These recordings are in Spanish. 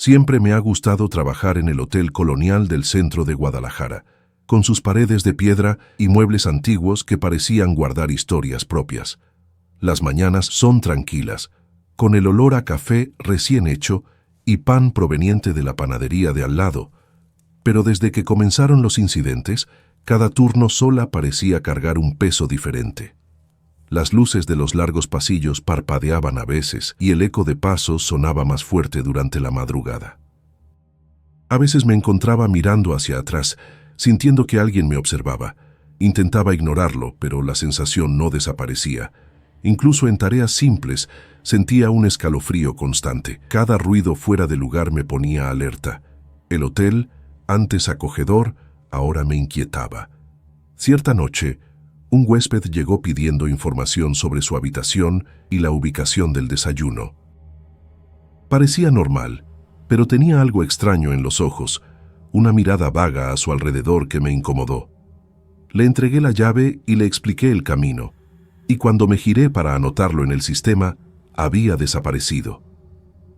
Siempre me ha gustado trabajar en el Hotel Colonial del centro de Guadalajara, con sus paredes de piedra y muebles antiguos que parecían guardar historias propias. Las mañanas son tranquilas, con el olor a café recién hecho y pan proveniente de la panadería de al lado. Pero desde que comenzaron los incidentes, cada turno sola parecía cargar un peso diferente. Las luces de los largos pasillos parpadeaban a veces y el eco de pasos sonaba más fuerte durante la madrugada. A veces me encontraba mirando hacia atrás, sintiendo que alguien me observaba. Intentaba ignorarlo, pero la sensación no desaparecía. Incluso en tareas simples, sentía un escalofrío constante. Cada ruido fuera de lugar me ponía alerta. El hotel, antes acogedor, ahora me inquietaba. Cierta noche, un huésped llegó pidiendo información sobre su habitación y la ubicación del desayuno. Parecía normal, pero tenía algo extraño en los ojos, una mirada vaga a su alrededor que me incomodó. Le entregué la llave y le expliqué el camino, y cuando me giré para anotarlo en el sistema, había desaparecido.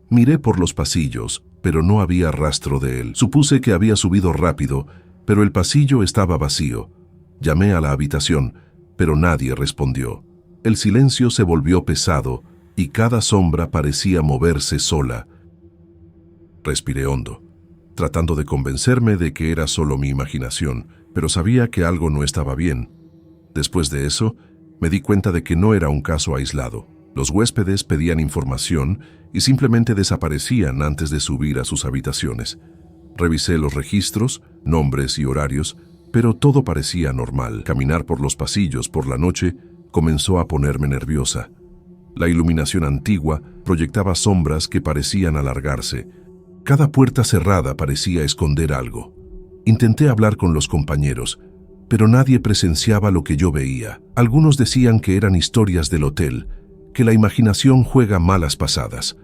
Miré por los pasillos, pero no había rastro de él. Supuse que había subido rápido, pero el pasillo estaba vacío. Llamé a la habitación, pero nadie respondió. El silencio se volvió pesado y cada sombra parecía moverse sola. Respiré hondo, tratando de convencerme de que era solo mi imaginación, pero sabía que algo no estaba bien. Después de eso, me di cuenta de que no era un caso aislado. Los huéspedes pedían información y simplemente desaparecían antes de subir a sus habitaciones. Revisé los registros, nombres y horarios, pero todo parecía normal. Caminar por los pasillos por la noche comenzó a ponerme nerviosa. La iluminación antigua proyectaba sombras que parecían alargarse. Cada puerta cerrada parecía esconder algo. Intenté hablar con los compañeros, pero nadie presenciaba lo que yo veía. Algunos decían que eran historias del hotel, que la imaginación juega malas pasadas.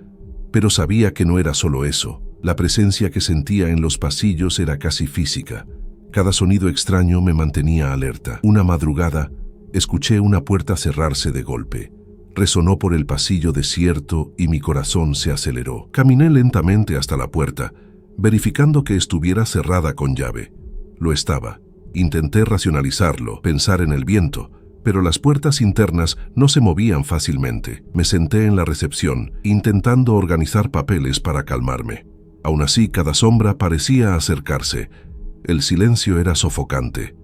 Pero sabía que no era solo eso. La presencia que sentía en los pasillos era casi física. Cada sonido extraño me mantenía alerta. Una madrugada, escuché una puerta cerrarse de golpe. Resonó por el pasillo desierto y mi corazón se aceleró. Caminé lentamente hasta la puerta, verificando que estuviera cerrada con llave. Lo estaba. Intenté racionalizarlo, pensar en el viento, pero las puertas internas no se movían fácilmente. Me senté en la recepción, intentando organizar papeles para calmarme. Aún así, cada sombra parecía acercarse. El silencio era sofocante.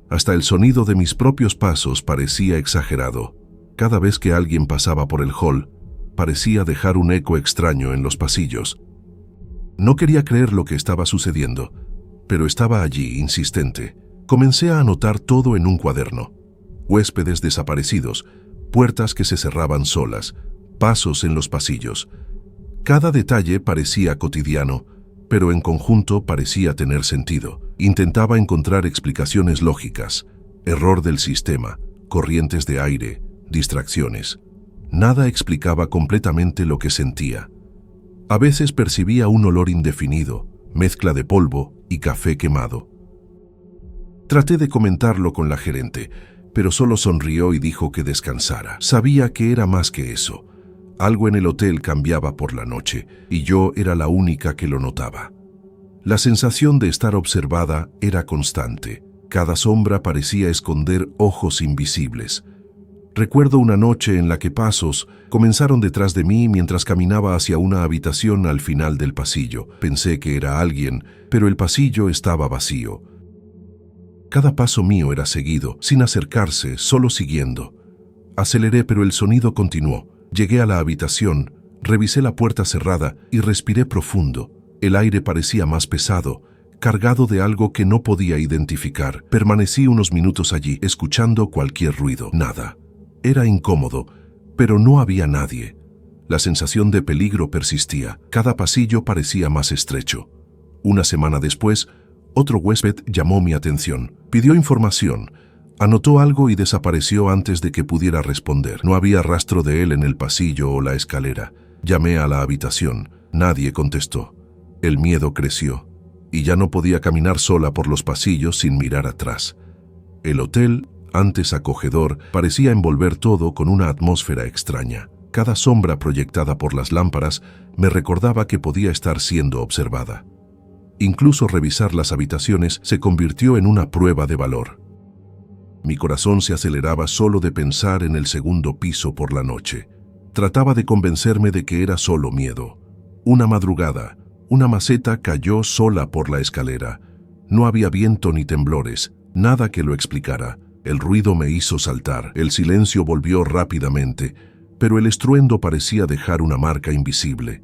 Hasta el sonido de mis propios pasos parecía exagerado. Cada vez que alguien pasaba por el hall, parecía dejar un eco extraño en los pasillos. No quería creer lo que estaba sucediendo, pero estaba allí, insistente. Comencé a anotar todo en un cuaderno. Huéspedes desaparecidos, puertas que se cerraban solas, pasos en los pasillos. Cada detalle parecía cotidiano, pero en conjunto parecía tener sentido. Intentaba encontrar explicaciones lógicas, error del sistema, corrientes de aire, distracciones. Nada explicaba completamente lo que sentía. A veces percibía un olor indefinido, mezcla de polvo y café quemado. Traté de comentarlo con la gerente, pero solo sonrió y dijo que descansara. Sabía que era más que eso. Algo en el hotel cambiaba por la noche, y yo era la única que lo notaba. La sensación de estar observada era constante. Cada sombra parecía esconder ojos invisibles. Recuerdo una noche en la que pasos comenzaron detrás de mí mientras caminaba hacia una habitación al final del pasillo. Pensé que era alguien, pero el pasillo estaba vacío. Cada paso mío era seguido, sin acercarse, solo siguiendo. Aceleré, pero el sonido continuó. Llegué a la habitación, revisé la puerta cerrada y respiré profundo. El aire parecía más pesado, cargado de algo que no podía identificar. Permanecí unos minutos allí, escuchando cualquier ruido. Nada. Era incómodo, pero no había nadie. La sensación de peligro persistía. Cada pasillo parecía más estrecho. Una semana después, otro huésped llamó mi atención. Pidió información. Anotó algo y desapareció antes de que pudiera responder. No había rastro de él en el pasillo o la escalera. Llamé a la habitación. Nadie contestó. El miedo creció, y ya no podía caminar sola por los pasillos sin mirar atrás. El hotel, antes acogedor, parecía envolver todo con una atmósfera extraña. Cada sombra proyectada por las lámparas me recordaba que podía estar siendo observada. Incluso revisar las habitaciones se convirtió en una prueba de valor. Mi corazón se aceleraba solo de pensar en el segundo piso por la noche. Trataba de convencerme de que era solo miedo. Una madrugada, una maceta cayó sola por la escalera. No había viento ni temblores, nada que lo explicara. El ruido me hizo saltar, el silencio volvió rápidamente, pero el estruendo parecía dejar una marca invisible.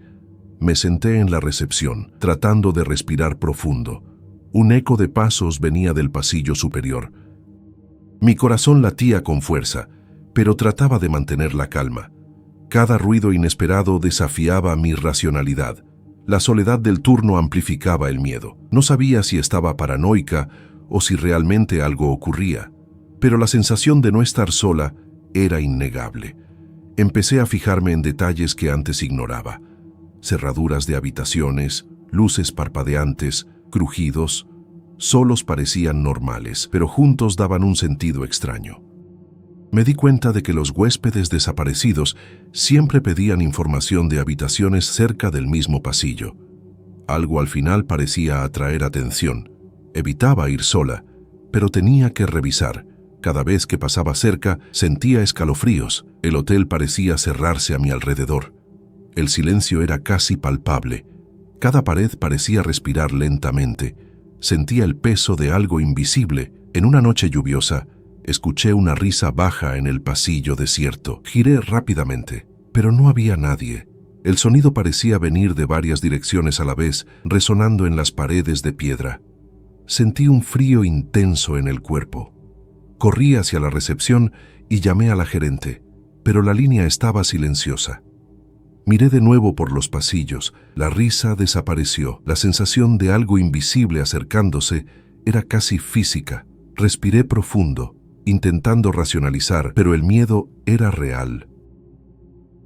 Me senté en la recepción, tratando de respirar profundo. Un eco de pasos venía del pasillo superior. Mi corazón latía con fuerza, pero trataba de mantener la calma. Cada ruido inesperado desafiaba mi racionalidad. La soledad del turno amplificaba el miedo. No sabía si estaba paranoica o si realmente algo ocurría, pero la sensación de no estar sola era innegable. Empecé a fijarme en detalles que antes ignoraba. Cerraduras de habitaciones, luces parpadeantes, crujidos. Solos parecían normales, pero juntos daban un sentido extraño. Me di cuenta de que los huéspedes desaparecidos siempre pedían información de habitaciones cerca del mismo pasillo. Algo al final parecía atraer atención. Evitaba ir sola, pero tenía que revisar. Cada vez que pasaba cerca, sentía escalofríos. El hotel parecía cerrarse a mi alrededor. El silencio era casi palpable. Cada pared parecía respirar lentamente. Sentía el peso de algo invisible. En una noche lluviosa, escuché una risa baja en el pasillo desierto. Giré rápidamente, pero no había nadie. El sonido parecía venir de varias direcciones a la vez, resonando en las paredes de piedra. Sentí un frío intenso en el cuerpo. Corrí hacia la recepción y llamé a la gerente, pero la línea estaba silenciosa. Miré de nuevo por los pasillos. La risa desapareció. La sensación de algo invisible acercándose era casi física. Respiré profundo, intentando racionalizar, pero el miedo era real.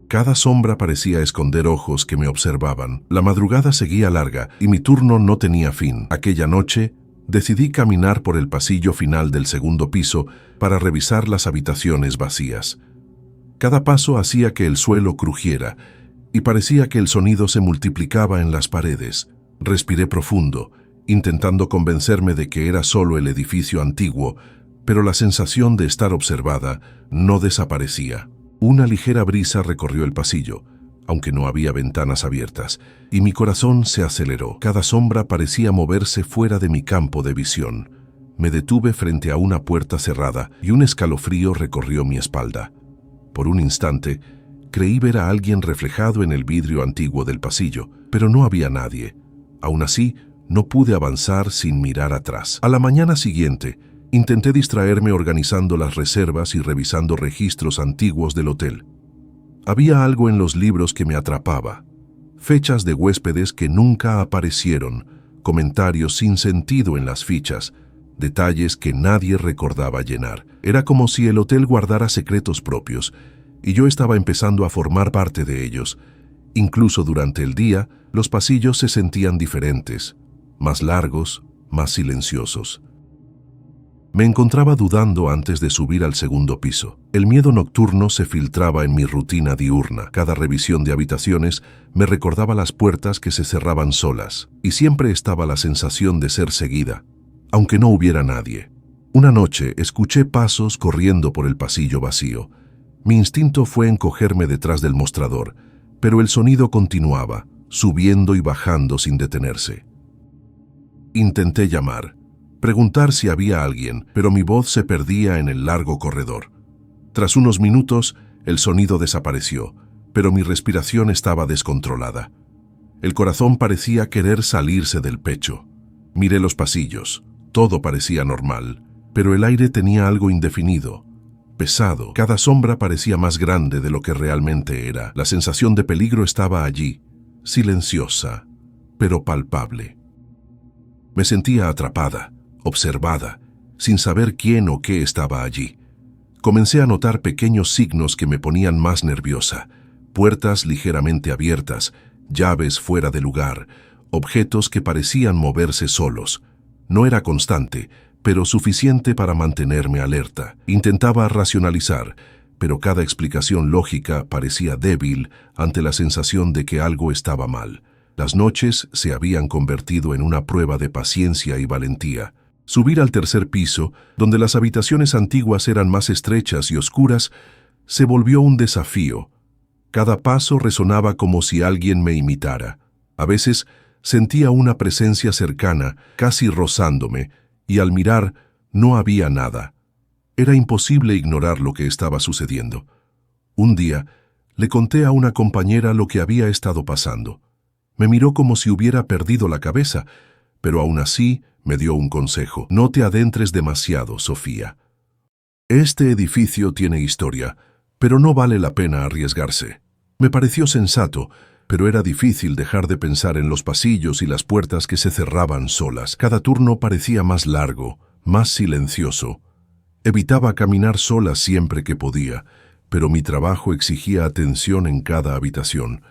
Cada sombra parecía esconder ojos que me observaban. La madrugada seguía larga y mi turno no tenía fin. Aquella noche, decidí caminar por el pasillo final del segundo piso para revisar las habitaciones vacías. Cada paso hacía que el suelo crujiera y parecía que el sonido se multiplicaba en las paredes. Respiré profundo, intentando convencerme de que era solo el edificio antiguo, pero la sensación de estar observada no desaparecía. Una ligera brisa recorrió el pasillo, aunque no había ventanas abiertas, y mi corazón se aceleró. Cada sombra parecía moverse fuera de mi campo de visión. Me detuve frente a una puerta cerrada y un escalofrío recorrió mi espalda. Por un instante, creí ver a alguien reflejado en el vidrio antiguo del pasillo, pero no había nadie. Aún así, no pude avanzar sin mirar atrás. A la mañana siguiente, intenté distraerme organizando las reservas y revisando registros antiguos del hotel. Había algo en los libros que me atrapaba. Fechas de huéspedes que nunca aparecieron, comentarios sin sentido en las fichas, detalles que nadie recordaba llenar. Era como si el hotel guardara secretos propios, y yo estaba empezando a formar parte de ellos. Incluso durante el día, los pasillos se sentían diferentes, más largos, más silenciosos. Me encontraba dudando antes de subir al segundo piso. El miedo nocturno se filtraba en mi rutina diurna. Cada revisión de habitaciones me recordaba las puertas que se cerraban solas, y siempre estaba la sensación de ser seguida, aunque no hubiera nadie. Una noche escuché pasos corriendo por el pasillo vacío. Mi instinto fue encogerme detrás del mostrador, pero el sonido continuaba, subiendo y bajando sin detenerse. Intenté llamar, preguntar si había alguien, pero mi voz se perdía en el largo corredor. Tras unos minutos, el sonido desapareció, pero mi respiración estaba descontrolada. El corazón parecía querer salirse del pecho. Miré los pasillos. Todo parecía normal, pero el aire tenía algo indefinido, pesado. Cada sombra parecía más grande de lo que realmente era. La sensación de peligro estaba allí, silenciosa, pero palpable. Me sentía atrapada, observada, sin saber quién o qué estaba allí. Comencé a notar pequeños signos que me ponían más nerviosa. Puertas ligeramente abiertas, llaves fuera de lugar, objetos que parecían moverse solos. No era constante, pero suficiente para mantenerme alerta. Intentaba racionalizar, pero cada explicación lógica parecía débil ante la sensación de que algo estaba mal. Las noches se habían convertido en una prueba de paciencia y valentía. Subir al tercer piso, donde las habitaciones antiguas eran más estrechas y oscuras, se volvió un desafío. Cada paso resonaba como si alguien me imitara. A veces sentía una presencia cercana, casi rozándome, y al mirar no había nada. Era imposible ignorar lo que estaba sucediendo. Un día le conté a una compañera lo que había estado pasando. Me miró como si hubiera perdido la cabeza, pero aún así me dio un consejo. No te adentres demasiado, Sofía. Este edificio tiene historia, pero no vale la pena arriesgarse. Me pareció sensato, pero era difícil dejar de pensar en los pasillos y las puertas que se cerraban solas. Cada turno parecía más largo, más silencioso. Evitaba caminar sola siempre que podía, pero mi trabajo exigía atención en cada habitación,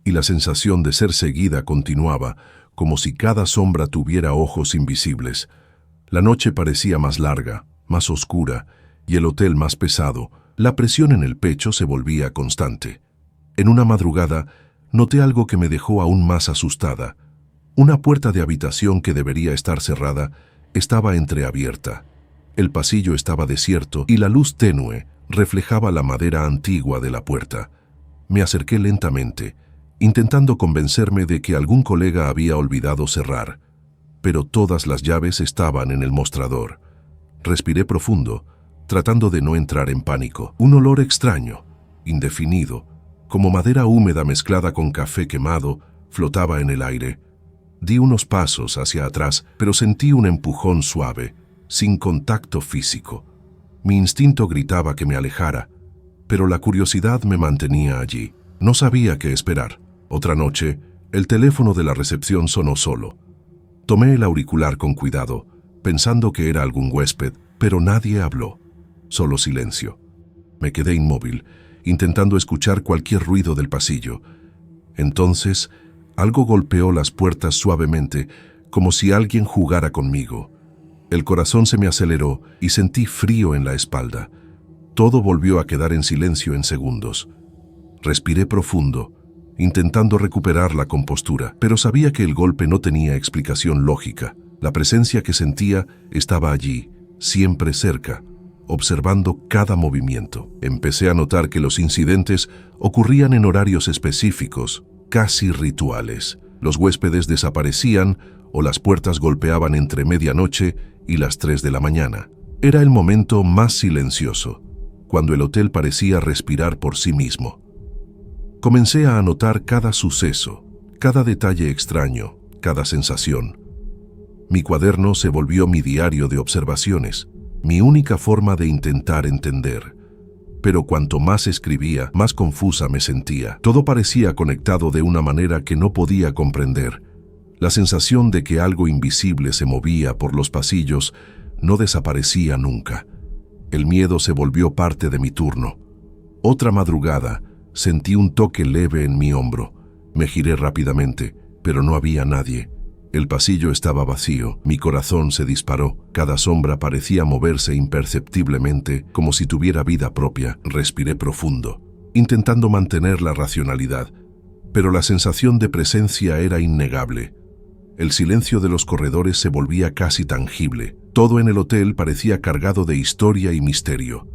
y la sensación de ser seguida continuaba, como si cada sombra tuviera ojos invisibles. La noche parecía más larga, más oscura, y el hotel más pesado. La presión en el pecho se volvía constante. En una madrugada, noté algo que me dejó aún más asustada. Una puerta de habitación que debería estar cerrada estaba entreabierta. El pasillo estaba desierto y la luz tenue reflejaba la madera antigua de la puerta. Me acerqué lentamente, intentando convencerme de que algún colega había olvidado cerrar, pero todas las llaves estaban en el mostrador. Respiré profundo, tratando de no entrar en pánico. Un olor extraño, indefinido, como madera húmeda mezclada con café quemado, flotaba en el aire. Di unos pasos hacia atrás, pero sentí un empujón suave, sin contacto físico. Mi instinto gritaba que me alejara, pero la curiosidad me mantenía allí. No sabía qué esperar. Otra noche, el teléfono de la recepción sonó solo. Tomé el auricular con cuidado, pensando que era algún huésped, pero nadie habló. Solo silencio. Me quedé inmóvil, intentando escuchar cualquier ruido del pasillo. Entonces, algo golpeó las puertas suavemente, como si alguien jugara conmigo. El corazón se me aceleró y sentí frío en la espalda. Todo volvió a quedar en silencio en segundos. Respiré profundo, intentando recuperar la compostura, pero sabía que el golpe no tenía explicación lógica. La presencia que sentía estaba allí, siempre cerca, observando cada movimiento. Empecé a notar que los incidentes ocurrían en horarios específicos, casi rituales. Los huéspedes desaparecían o las puertas golpeaban entre medianoche y las 3 de la mañana. Era el momento más silencioso, cuando el hotel parecía respirar por sí mismo. Comencé a anotar cada suceso, cada detalle extraño, cada sensación. Mi cuaderno se volvió mi diario de observaciones, mi única forma de intentar entender. Pero cuanto más escribía, más confusa me sentía. Todo parecía conectado de una manera que no podía comprender. La sensación de que algo invisible se movía por los pasillos no desaparecía nunca. El miedo se volvió parte de mi turno. Otra madrugada, sentí un toque leve en mi hombro. Me giré rápidamente, pero no había nadie. El pasillo estaba vacío, mi corazón se disparó, cada sombra parecía moverse imperceptiblemente, como si tuviera vida propia. Respiré profundo, intentando mantener la racionalidad, pero la sensación de presencia era innegable. El silencio de los corredores se volvía casi tangible. Todo en el hotel parecía cargado de historia y misterio.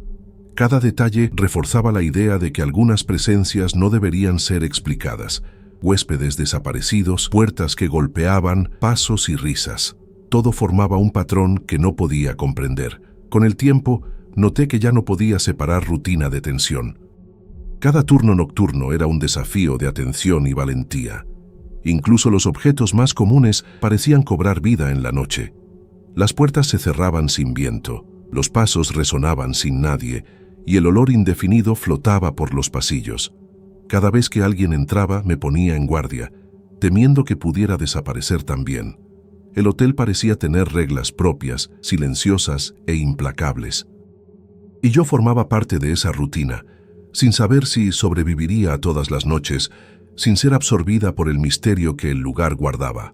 Cada detalle reforzaba la idea de que algunas presencias no deberían ser explicadas. Huéspedes desaparecidos, puertas que golpeaban, pasos y risas. Todo formaba un patrón que no podía comprender. Con el tiempo, noté que ya no podía separar rutina de tensión. Cada turno nocturno era un desafío de atención y valentía. Incluso los objetos más comunes parecían cobrar vida en la noche. Las puertas se cerraban sin viento, los pasos resonaban sin nadie, y el olor indefinido flotaba por los pasillos. Cada vez que alguien entraba me ponía en guardia, temiendo que pudiera desaparecer también. El hotel parecía tener reglas propias, silenciosas e implacables. Y yo formaba parte de esa rutina, sin saber si sobreviviría a todas las noches, sin ser absorbida por el misterio que el lugar guardaba.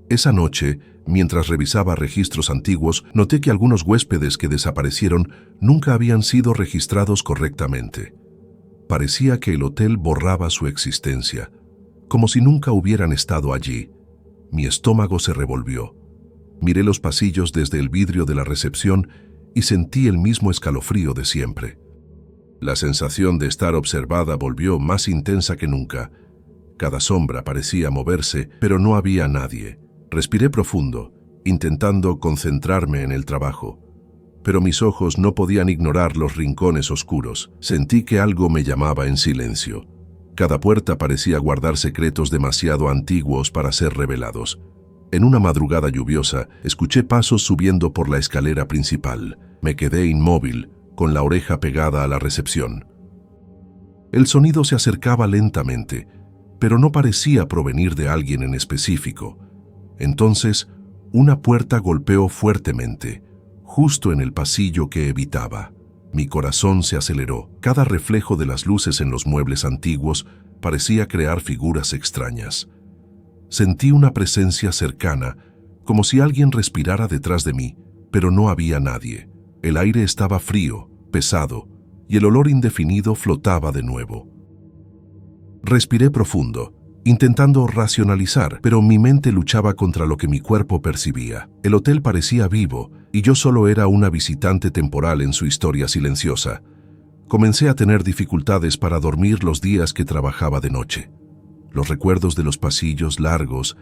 Esa noche Mientras revisaba registros antiguos, noté que algunos huéspedes que desaparecieron nunca habían sido registrados correctamente. Parecía que el hotel borraba su existencia, como si nunca hubieran estado allí. Mi estómago se revolvió. Miré los pasillos desde el vidrio de la recepción y sentí el mismo escalofrío de siempre. La sensación de estar observada volvió más intensa que nunca. Cada sombra parecía moverse, pero no había nadie. Respiré profundo, intentando concentrarme en el trabajo. Pero mis ojos no podían ignorar los rincones oscuros. Sentí que algo me llamaba en silencio. Cada puerta parecía guardar secretos demasiado antiguos para ser revelados. En una madrugada lluviosa, escuché pasos subiendo por la escalera principal. Me quedé inmóvil, con la oreja pegada a la recepción. El sonido se acercaba lentamente, pero no parecía provenir de alguien en específico. Entonces, una puerta golpeó fuertemente, justo en el pasillo que evitaba. Mi corazón se aceleró. Cada reflejo de las luces en los muebles antiguos parecía crear figuras extrañas. Sentí una presencia cercana, como si alguien respirara detrás de mí, pero no había nadie. El aire estaba frío, pesado, y el olor indefinido flotaba de nuevo. Respiré profundo, intentando racionalizar, pero mi mente luchaba contra lo que mi cuerpo percibía. El hotel parecía vivo, y yo solo era una visitante temporal en su historia silenciosa. Comencé a tener dificultades para dormir los días que trabajaba de noche. Los recuerdos de los pasillos largos,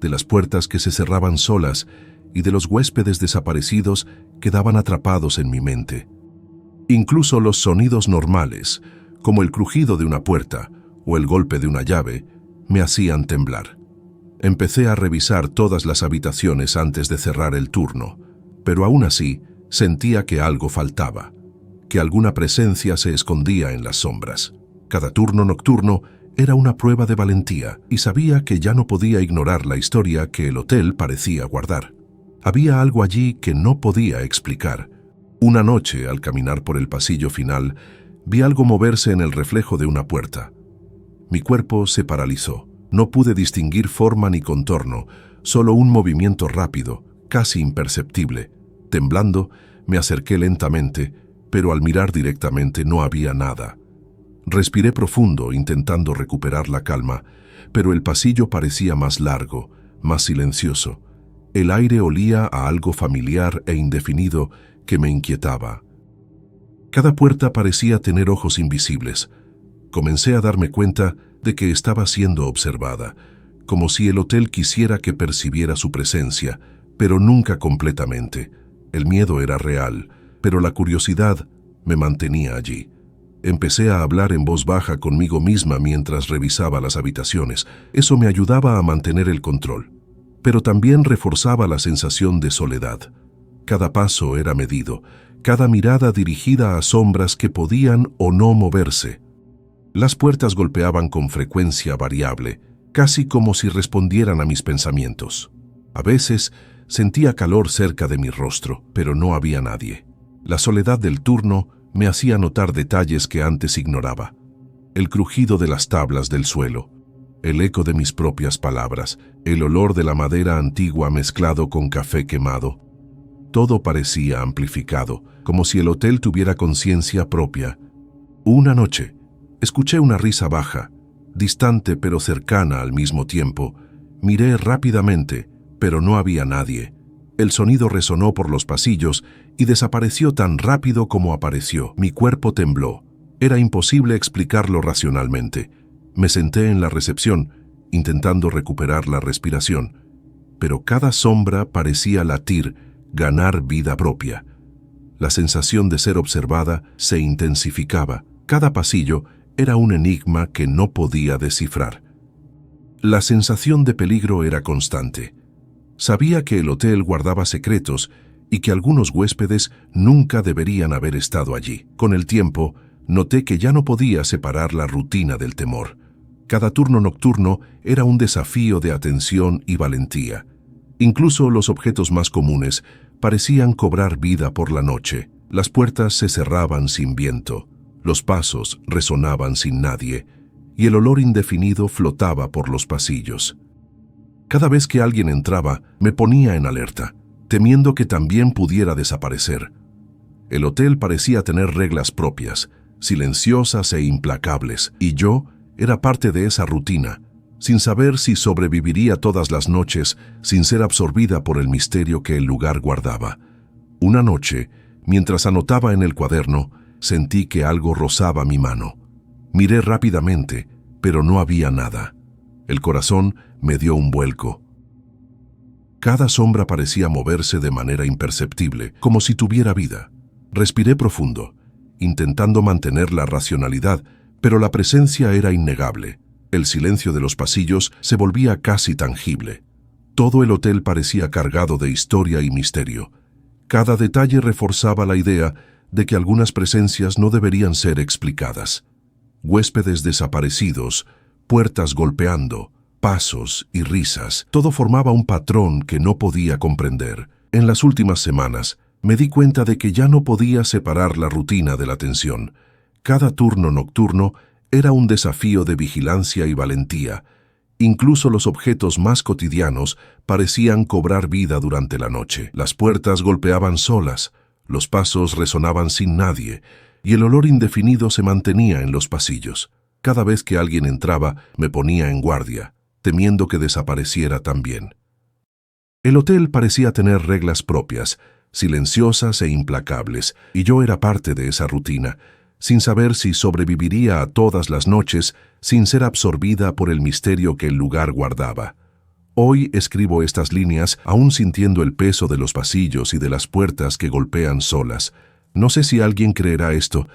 de las puertas que se cerraban solas y de los huéspedes desaparecidos quedaban atrapados en mi mente. Incluso los sonidos normales, como el crujido de una puerta o el golpe de una llave, me hacían temblar. Empecé a revisar todas las habitaciones antes de cerrar el turno, pero aún así sentía que algo faltaba, que alguna presencia se escondía en las sombras. Cada turno nocturno era una prueba de valentía y sabía que ya no podía ignorar la historia que el hotel parecía guardar. Había algo allí que no podía explicar. Una noche, al caminar por el pasillo final, vi algo moverse en el reflejo de una puerta. Mi cuerpo se paralizó. No pude distinguir forma ni contorno, solo un movimiento rápido, casi imperceptible. Temblando, me acerqué lentamente, pero al mirar directamente no había nada. Respiré profundo, intentando recuperar la calma, pero el pasillo parecía más largo, más silencioso. El aire olía a algo familiar e indefinido que me inquietaba. Cada puerta parecía tener ojos invisibles. Comencé a darme cuenta de que estaba siendo observada, como si el hotel quisiera que percibiera su presencia, pero nunca completamente. El miedo era real, pero la curiosidad me mantenía allí. Empecé a hablar en voz baja conmigo misma mientras revisaba las habitaciones. Eso me ayudaba a mantener el control, pero también reforzaba la sensación de soledad. Cada paso era medido, cada mirada dirigida a sombras que podían o no moverse. Las puertas golpeaban con frecuencia variable, casi como si respondieran a mis pensamientos. A veces sentía calor cerca de mi rostro, pero no había nadie. La soledad del turno me hacía notar detalles que antes ignoraba. El crujido de las tablas del suelo, el eco de mis propias palabras, el olor de la madera antigua mezclado con café quemado. Todo parecía amplificado, como si el hotel tuviera conciencia propia. Una noche, escuché una risa baja, distante pero cercana al mismo tiempo. Miré rápidamente, pero no había nadie. El sonido resonó por los pasillos y desapareció tan rápido como apareció. Mi cuerpo tembló. Era imposible explicarlo racionalmente. Me senté en la recepción, intentando recuperar la respiración, pero cada sombra parecía latir, ganar vida propia. La sensación de ser observada se intensificaba. Cada pasillo era un enigma que no podía descifrar. La sensación de peligro era constante. Sabía que el hotel guardaba secretos y que algunos huéspedes nunca deberían haber estado allí. Con el tiempo, noté que ya no podía separar la rutina del temor. Cada turno nocturno era un desafío de atención y valentía. Incluso los objetos más comunes parecían cobrar vida por la noche. Las puertas se cerraban sin viento, los pasos resonaban sin nadie, y el olor indefinido flotaba por los pasillos. Cada vez que alguien entraba, me ponía en alerta, temiendo que también pudiera desaparecer. El hotel parecía tener reglas propias, silenciosas e implacables, y yo era parte de esa rutina, sin saber si sobreviviría todas las noches sin ser absorbida por el misterio que el lugar guardaba. Una noche, mientras anotaba en el cuaderno, sentí que algo rozaba mi mano. Miré rápidamente, pero no había nada. El corazón me dio un vuelco. Cada sombra parecía moverse de manera imperceptible, como si tuviera vida. Respiré profundo, intentando mantener la racionalidad, pero la presencia era innegable. El silencio de los pasillos se volvía casi tangible. Todo el hotel parecía cargado de historia y misterio. Cada detalle reforzaba la idea de que algunas presencias no deberían ser explicadas. Huéspedes desaparecidos, puertas golpeando, pasos y risas, todo formaba un patrón que no podía comprender. En las últimas semanas, me di cuenta de que ya no podía separar la rutina de la tensión. Cada turno nocturno era un desafío de vigilancia y valentía. Incluso los objetos más cotidianos parecían cobrar vida durante la noche. Las puertas golpeaban solas, los pasos resonaban sin nadie, y el olor indefinido se mantenía en los pasillos. Cada vez que alguien entraba, me ponía en guardia, temiendo que desapareciera también. El hotel parecía tener reglas propias, silenciosas e implacables, y yo era parte de esa rutina, sin saber si sobreviviría a todas las noches sin ser absorbida por el misterio que el lugar guardaba. Hoy escribo estas líneas aún sintiendo el peso de los pasillos y de las puertas que golpean solas. No sé si alguien creerá esto,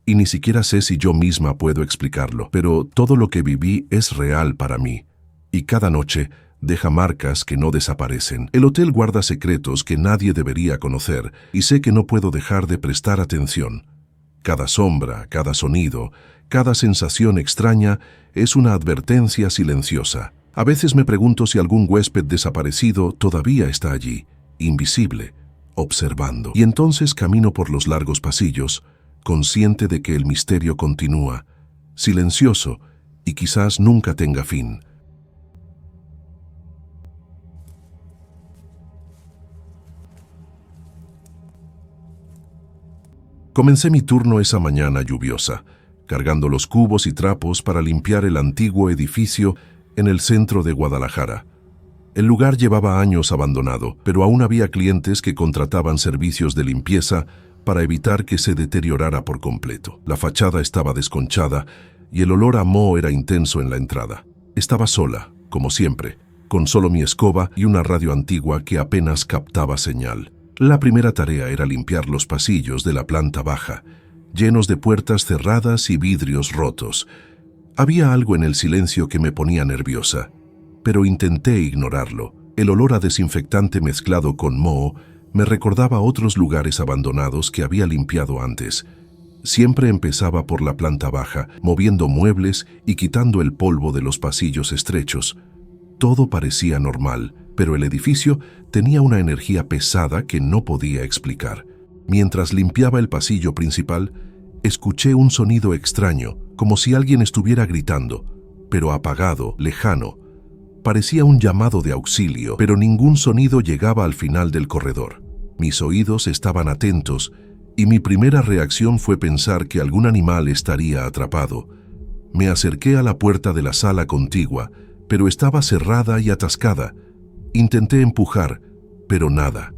y ni siquiera sé si yo misma puedo explicarlo, pero todo lo que viví es real para mí, y cada noche deja marcas que no desaparecen. El hotel guarda secretos que nadie debería conocer, y sé que no puedo dejar de prestar atención. Cada sombra, cada sonido, cada sensación extraña es una advertencia silenciosa. A veces me pregunto si algún huésped desaparecido todavía está allí, invisible, observando. Y entonces camino por los largos pasillos, consciente de que el misterio continúa, silencioso y quizás nunca tenga fin. Comencé mi turno esa mañana lluviosa, cargando los cubos y trapos para limpiar el antiguo edificio en el centro de Guadalajara. El lugar llevaba años abandonado, pero aún había clientes que contrataban servicios de limpieza para evitar que se deteriorara por completo. La fachada estaba desconchada y el olor a moho era intenso en la entrada. Estaba sola, como siempre, con solo mi escoba y una radio antigua que apenas captaba señal. La primera tarea era limpiar los pasillos de la planta baja, llenos de puertas cerradas y vidrios rotos. Había algo en el silencio que me ponía nerviosa, pero intenté ignorarlo. El olor a desinfectante mezclado con moho me recordaba otros lugares abandonados que había limpiado antes. Siempre empezaba por la planta baja, moviendo muebles y quitando el polvo de los pasillos estrechos. Todo parecía normal, pero el edificio tenía una energía pesada que no podía explicar. Mientras limpiaba el pasillo principal, escuché un sonido extraño, como si alguien estuviera gritando, pero apagado, lejano. Parecía un llamado de auxilio, pero ningún sonido llegaba al final del corredor. Mis oídos estaban atentos, y mi primera reacción fue pensar que algún animal estaría atrapado. Me acerqué a la puerta de la sala contigua, pero estaba cerrada y atascada. Intenté empujar, pero nada.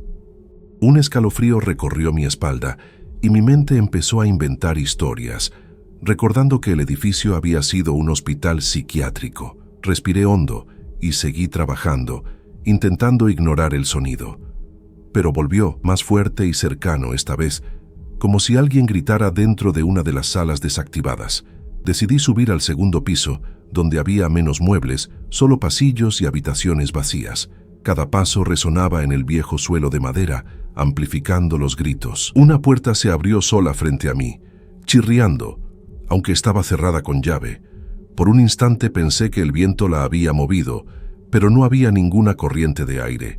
Un escalofrío recorrió mi espalda y mi mente empezó a inventar historias, recordando que el edificio había sido un hospital psiquiátrico. Respiré hondo y seguí trabajando, intentando ignorar el sonido. Pero volvió, más fuerte y cercano esta vez, como si alguien gritara dentro de una de las salas desactivadas. Decidí subir al segundo piso, donde había menos muebles, solo pasillos y habitaciones vacías. Cada paso resonaba en el viejo suelo de madera, amplificando los gritos. Una puerta se abrió sola frente a mí, chirriando, aunque estaba cerrada con llave. Por un instante pensé que el viento la había movido, pero no había ninguna corriente de aire.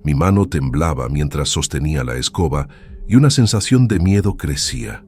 Mi mano temblaba mientras sostenía la escoba y una sensación de miedo crecía.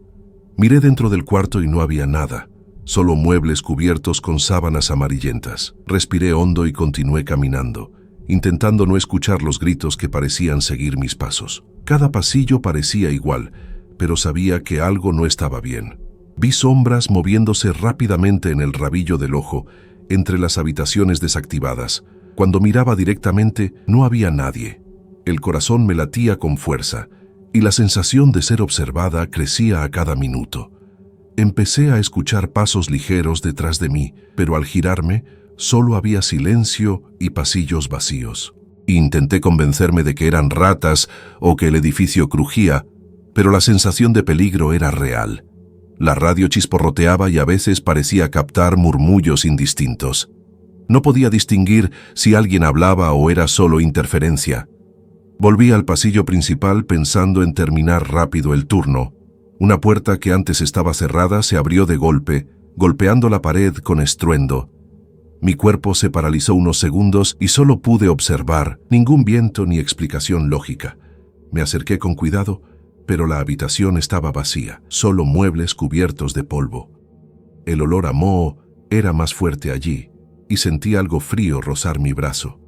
Miré dentro del cuarto y no había nada, solo muebles cubiertos con sábanas amarillentas. Respiré hondo y continué caminando, intentando no escuchar los gritos que parecían seguir mis pasos. Cada pasillo parecía igual, pero sabía que algo no estaba bien. Vi sombras moviéndose rápidamente en el rabillo del ojo, entre las habitaciones desactivadas. Cuando miraba directamente, no había nadie. El corazón me latía con fuerza, y la sensación de ser observada crecía a cada minuto. Empecé a escuchar pasos ligeros detrás de mí, pero al girarme, solo había silencio y pasillos vacíos. Intenté convencerme de que eran ratas o que el edificio crujía, pero la sensación de peligro era real. La radio chisporroteaba y a veces parecía captar murmullos indistintos. No podía distinguir si alguien hablaba o era solo interferencia. Volví al pasillo principal pensando en terminar rápido el turno. Una puerta que antes estaba cerrada se abrió de golpe, golpeando la pared con estruendo. Mi cuerpo se paralizó unos segundos y solo pude observar, ningún viento ni explicación lógica. Me acerqué con cuidado, pero la habitación estaba vacía, solo muebles cubiertos de polvo. El olor a moho era más fuerte allí, y sentí algo frío rozar mi brazo.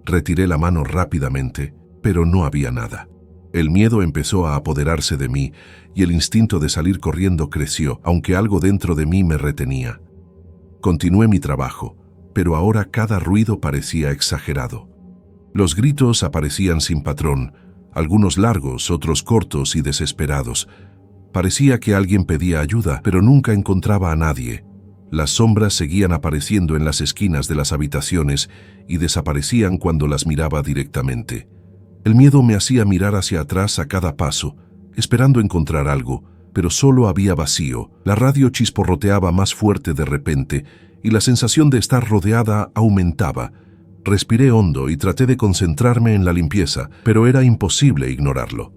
Retiré la mano rápidamente, pero no había nada. El miedo empezó a apoderarse de mí, y el instinto de salir corriendo creció, aunque algo dentro de mí me retenía. Continué mi trabajo, pero ahora cada ruido parecía exagerado. Los gritos aparecían sin patrón, algunos largos, otros cortos y desesperados. Parecía que alguien pedía ayuda, pero nunca encontraba a nadie. Las sombras seguían apareciendo en las esquinas de las habitaciones y desaparecían cuando las miraba directamente. El miedo me hacía mirar hacia atrás a cada paso, esperando encontrar algo, pero solo había vacío. La radio chisporroteaba más fuerte de repente y la sensación de estar rodeada aumentaba. Respiré hondo y traté de concentrarme en la limpieza, pero era imposible ignorarlo.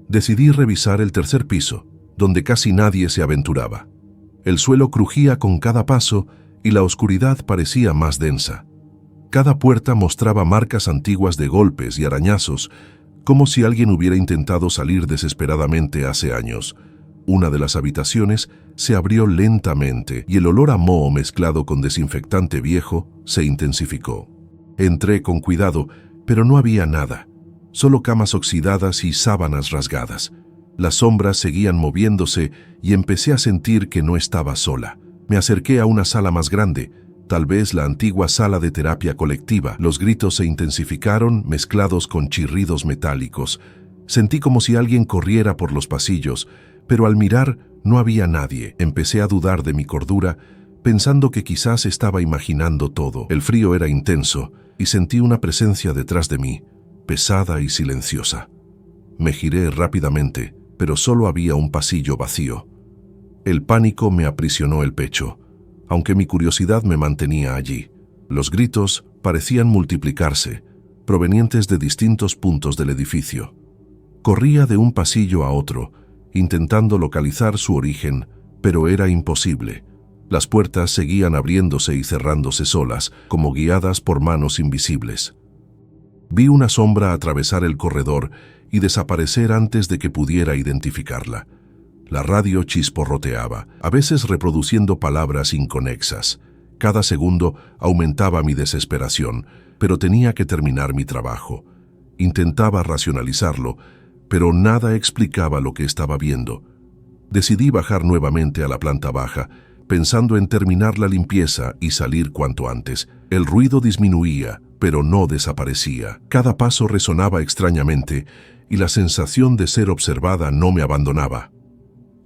Decidí revisar el tercer piso, donde casi nadie se aventuraba. El suelo crujía con cada paso y la oscuridad parecía más densa. Cada puerta mostraba marcas antiguas de golpes y arañazos, como si alguien hubiera intentado salir desesperadamente hace años. Una de las habitaciones se abrió lentamente y el olor a moho mezclado con desinfectante viejo se intensificó. Entré con cuidado, pero no había nada, solo camas oxidadas y sábanas rasgadas. Las sombras seguían moviéndose y empecé a sentir que no estaba sola. Me acerqué a una sala más grande, tal vez la antigua sala de terapia colectiva. Los gritos se intensificaron, mezclados con chirridos metálicos. Sentí como si alguien corriera por los pasillos, pero al mirar no había nadie. Empecé a dudar de mi cordura, pensando que quizás estaba imaginando todo. El frío era intenso y sentí una presencia detrás de mí, pesada y silenciosa. Me giré rápidamente, pero solo había un pasillo vacío. El pánico me aprisionó el pecho, aunque mi curiosidad me mantenía allí. Los gritos parecían multiplicarse, provenientes de distintos puntos del edificio. Corría de un pasillo a otro, intentando localizar su origen, pero era imposible. Las puertas seguían abriéndose y cerrándose solas, como guiadas por manos invisibles. Vi una sombra atravesar el corredor y desaparecer antes de que pudiera identificarla. La radio chisporroteaba, a veces reproduciendo palabras inconexas. Cada segundo aumentaba mi desesperación, pero tenía que terminar mi trabajo. Intentaba racionalizarlo, pero nada explicaba lo que estaba viendo. Decidí bajar nuevamente a la planta baja, pensando en terminar la limpieza y salir cuanto antes. El ruido disminuía, pero no desaparecía. Cada paso resonaba extrañamente y la sensación de ser observada no me abandonaba.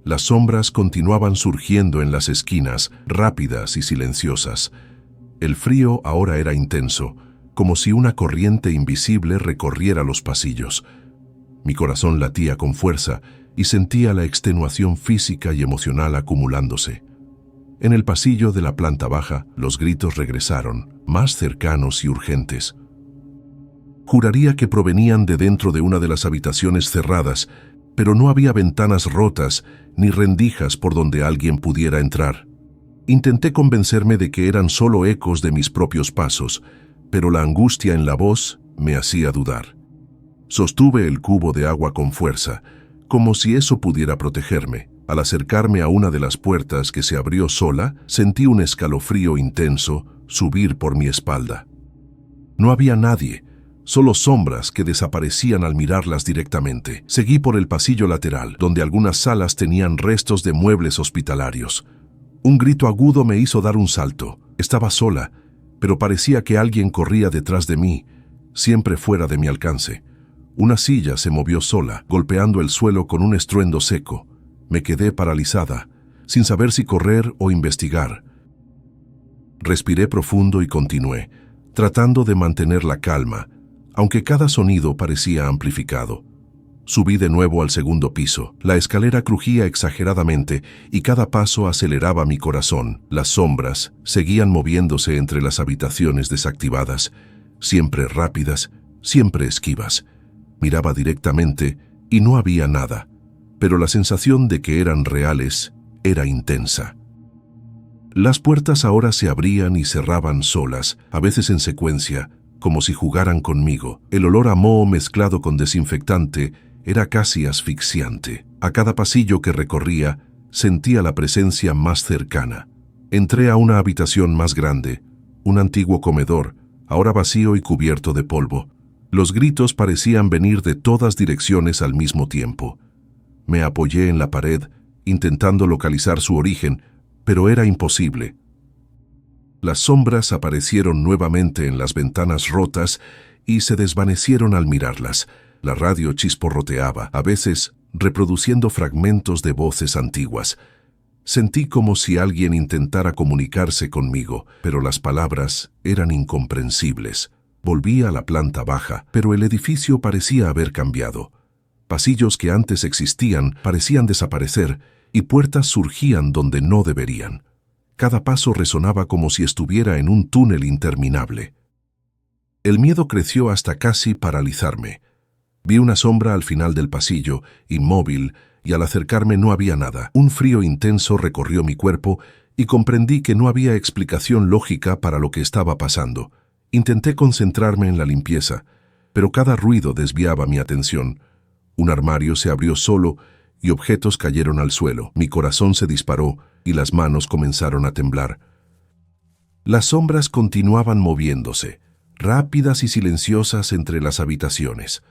Las sombras continuaban surgiendo en las esquinas, rápidas y silenciosas. El frío ahora era intenso, como si una corriente invisible recorriera los pasillos. Mi corazón latía con fuerza y sentía la extenuación física y emocional acumulándose. En el pasillo de la planta baja, los gritos regresaron, más cercanos y urgentes. Juraría que provenían de dentro de una de las habitaciones cerradas, pero no había ventanas rotas ni rendijas por donde alguien pudiera entrar. Intenté convencerme de que eran solo ecos de mis propios pasos, pero la angustia en la voz me hacía dudar. Sostuve el cubo de agua con fuerza, como si eso pudiera protegerme. Al acercarme a una de las puertas que se abrió sola, sentí un escalofrío intenso subir por mi espalda. No había nadie, solo sombras que desaparecían al mirarlas directamente. Seguí por el pasillo lateral, donde algunas salas tenían restos de muebles hospitalarios. Un grito agudo me hizo dar un salto. Estaba sola, pero parecía que alguien corría detrás de mí, siempre fuera de mi alcance. Una silla se movió sola, golpeando el suelo con un estruendo seco. Me quedé paralizada, sin saber si correr o investigar. Respiré profundo y continué, tratando de mantener la calma, aunque cada sonido parecía amplificado. Subí de nuevo al segundo piso. La escalera crujía exageradamente y cada paso aceleraba mi corazón. Las sombras seguían moviéndose entre las habitaciones desactivadas, siempre rápidas, siempre esquivas. Miraba directamente y no había nada, pero la sensación de que eran reales era intensa. Las puertas ahora se abrían y cerraban solas, a veces en secuencia, como si jugaran conmigo. El olor a moho mezclado con desinfectante era casi asfixiante. A cada pasillo que recorría, sentía la presencia más cercana. Entré a una habitación más grande, un antiguo comedor, ahora vacío y cubierto de polvo. Los gritos parecían venir de todas direcciones al mismo tiempo. Me apoyé en la pared, intentando localizar su origen, pero era imposible. Las sombras aparecieron nuevamente en las ventanas rotas y se desvanecieron al mirarlas. La radio chisporroteaba, a veces reproduciendo fragmentos de voces antiguas. Sentí como si alguien intentara comunicarse conmigo, pero las palabras eran incomprensibles. Volví a la planta baja, pero el edificio parecía haber cambiado. Pasillos que antes existían parecían desaparecer y puertas surgían donde no deberían. Cada paso resonaba como si estuviera en un túnel interminable. El miedo creció hasta casi paralizarme. Vi una sombra al final del pasillo, inmóvil, y al acercarme no había nada. Un frío intenso recorrió mi cuerpo y comprendí que no había explicación lógica para lo que estaba pasando. Intenté concentrarme en la limpieza, pero cada ruido desviaba mi atención. Un armario se abrió solo y objetos cayeron al suelo. Mi corazón se disparó y las manos comenzaron a temblar. Las sombras continuaban moviéndose, rápidas y silenciosas entre las habitaciones.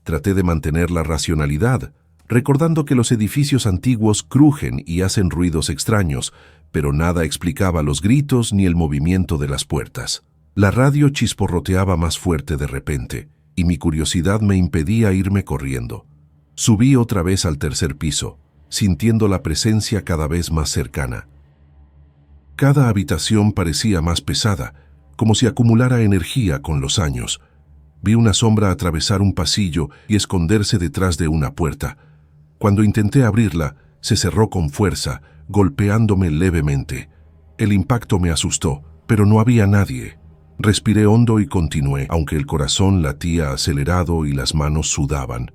Traté de mantener la racionalidad, recordando que los edificios antiguos crujen y hacen ruidos extraños, pero nada explicaba los gritos ni el movimiento de las puertas. La radio chisporroteaba más fuerte de repente, y mi curiosidad me impedía irme corriendo. Subí otra vez al tercer piso, sintiendo la presencia cada vez más cercana. Cada habitación parecía más pesada, como si acumulara energía con los años. Vi una sombra atravesar un pasillo y esconderse detrás de una puerta. Cuando intenté abrirla, se cerró con fuerza, golpeándome levemente. El impacto me asustó, pero no había nadie. Respiré hondo y continué, aunque el corazón latía acelerado y las manos sudaban.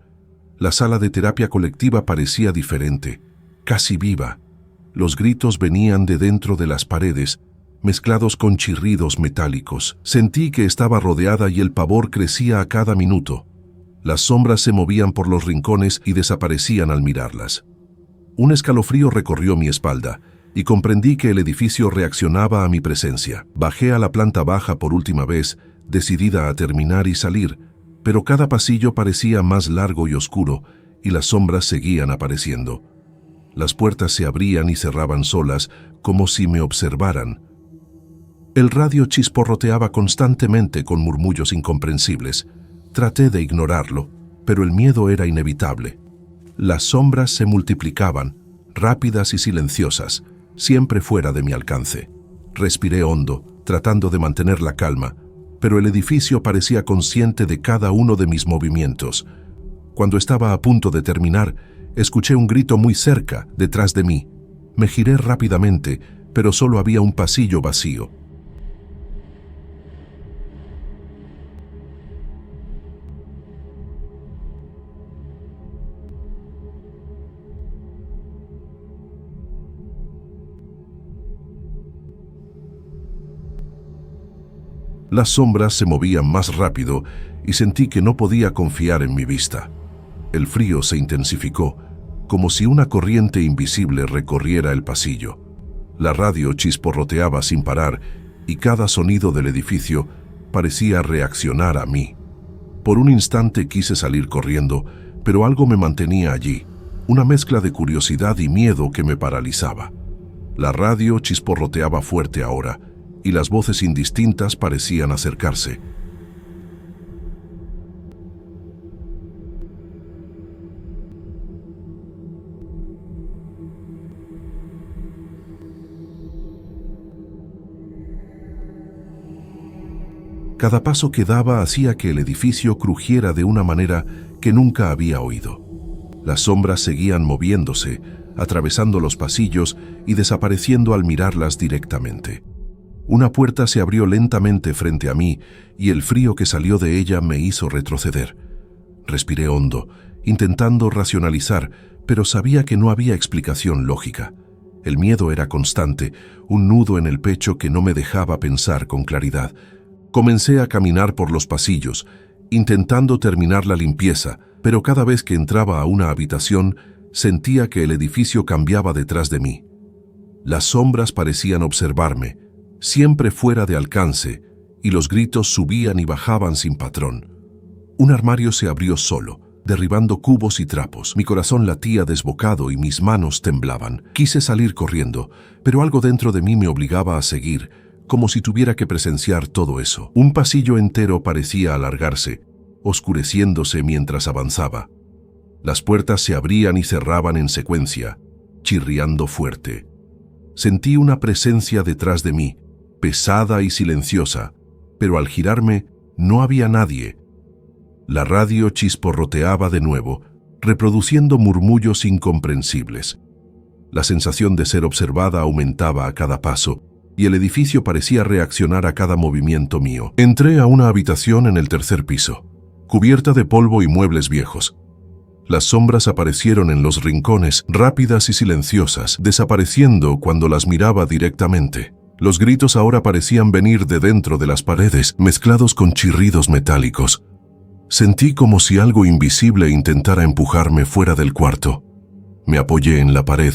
La sala de terapia colectiva parecía diferente, casi viva. Los gritos venían de dentro de las paredes, mezclados con chirridos metálicos. Sentí que estaba rodeada y el pavor crecía a cada minuto. Las sombras se movían por los rincones y desaparecían al mirarlas. Un escalofrío recorrió mi espalda y comprendí que el edificio reaccionaba a mi presencia. Bajé a la planta baja por última vez, decidida a terminar y salir, pero cada pasillo parecía más largo y oscuro y las sombras seguían apareciendo. Las puertas se abrían y cerraban solas, como si me observaran. El radio chisporroteaba constantemente con murmullos incomprensibles. Traté de ignorarlo, pero el miedo era inevitable. Las sombras se multiplicaban, rápidas y silenciosas, siempre fuera de mi alcance. Respiré hondo, tratando de mantener la calma, pero el edificio parecía consciente de cada uno de mis movimientos. Cuando estaba a punto de terminar, escuché un grito muy cerca, detrás de mí. Me giré rápidamente, pero solo había un pasillo vacío. Las sombras se movían más rápido y sentí que no podía confiar en mi vista. El frío se intensificó, como si una corriente invisible recorriera el pasillo. La radio chisporroteaba sin parar y cada sonido del edificio parecía reaccionar a mí. Por un instante quise salir corriendo, pero algo me mantenía allí, una mezcla de curiosidad y miedo que me paralizaba. La radio chisporroteaba fuerte ahora, y las voces indistintas parecían acercarse. Cada paso que daba hacía que el edificio crujiera de una manera que nunca había oído. Las sombras seguían moviéndose, atravesando los pasillos y desapareciendo al mirarlas directamente. Una puerta se abrió lentamente frente a mí y el frío que salió de ella me hizo retroceder. Respiré hondo, intentando racionalizar, pero sabía que no había explicación lógica. El miedo era constante, un nudo en el pecho que no me dejaba pensar con claridad. Comencé a caminar por los pasillos, intentando terminar la limpieza, pero cada vez que entraba a una habitación, sentía que el edificio cambiaba detrás de mí. Las sombras parecían observarme, siempre fuera de alcance, y los gritos subían y bajaban sin patrón. Un armario se abrió solo, derribando cubos y trapos. Mi corazón latía desbocado y mis manos temblaban. Quise salir corriendo, pero algo dentro de mí me obligaba a seguir, como si tuviera que presenciar todo eso. Un pasillo entero parecía alargarse, oscureciéndose mientras avanzaba. Las puertas se abrían y cerraban en secuencia, chirriando fuerte. Sentí una presencia detrás de mí, pesada y silenciosa, pero al girarme no había nadie. La radio chisporroteaba de nuevo, reproduciendo murmullos incomprensibles. La sensación de ser observada aumentaba a cada paso, y el edificio parecía reaccionar a cada movimiento mío. Entré a una habitación en el tercer piso, cubierta de polvo y muebles viejos. Las sombras aparecieron en los rincones, rápidas y silenciosas, desapareciendo cuando las miraba directamente. Los gritos ahora parecían venir de dentro de las paredes, mezclados con chirridos metálicos. Sentí como si algo invisible intentara empujarme fuera del cuarto. Me apoyé en la pared,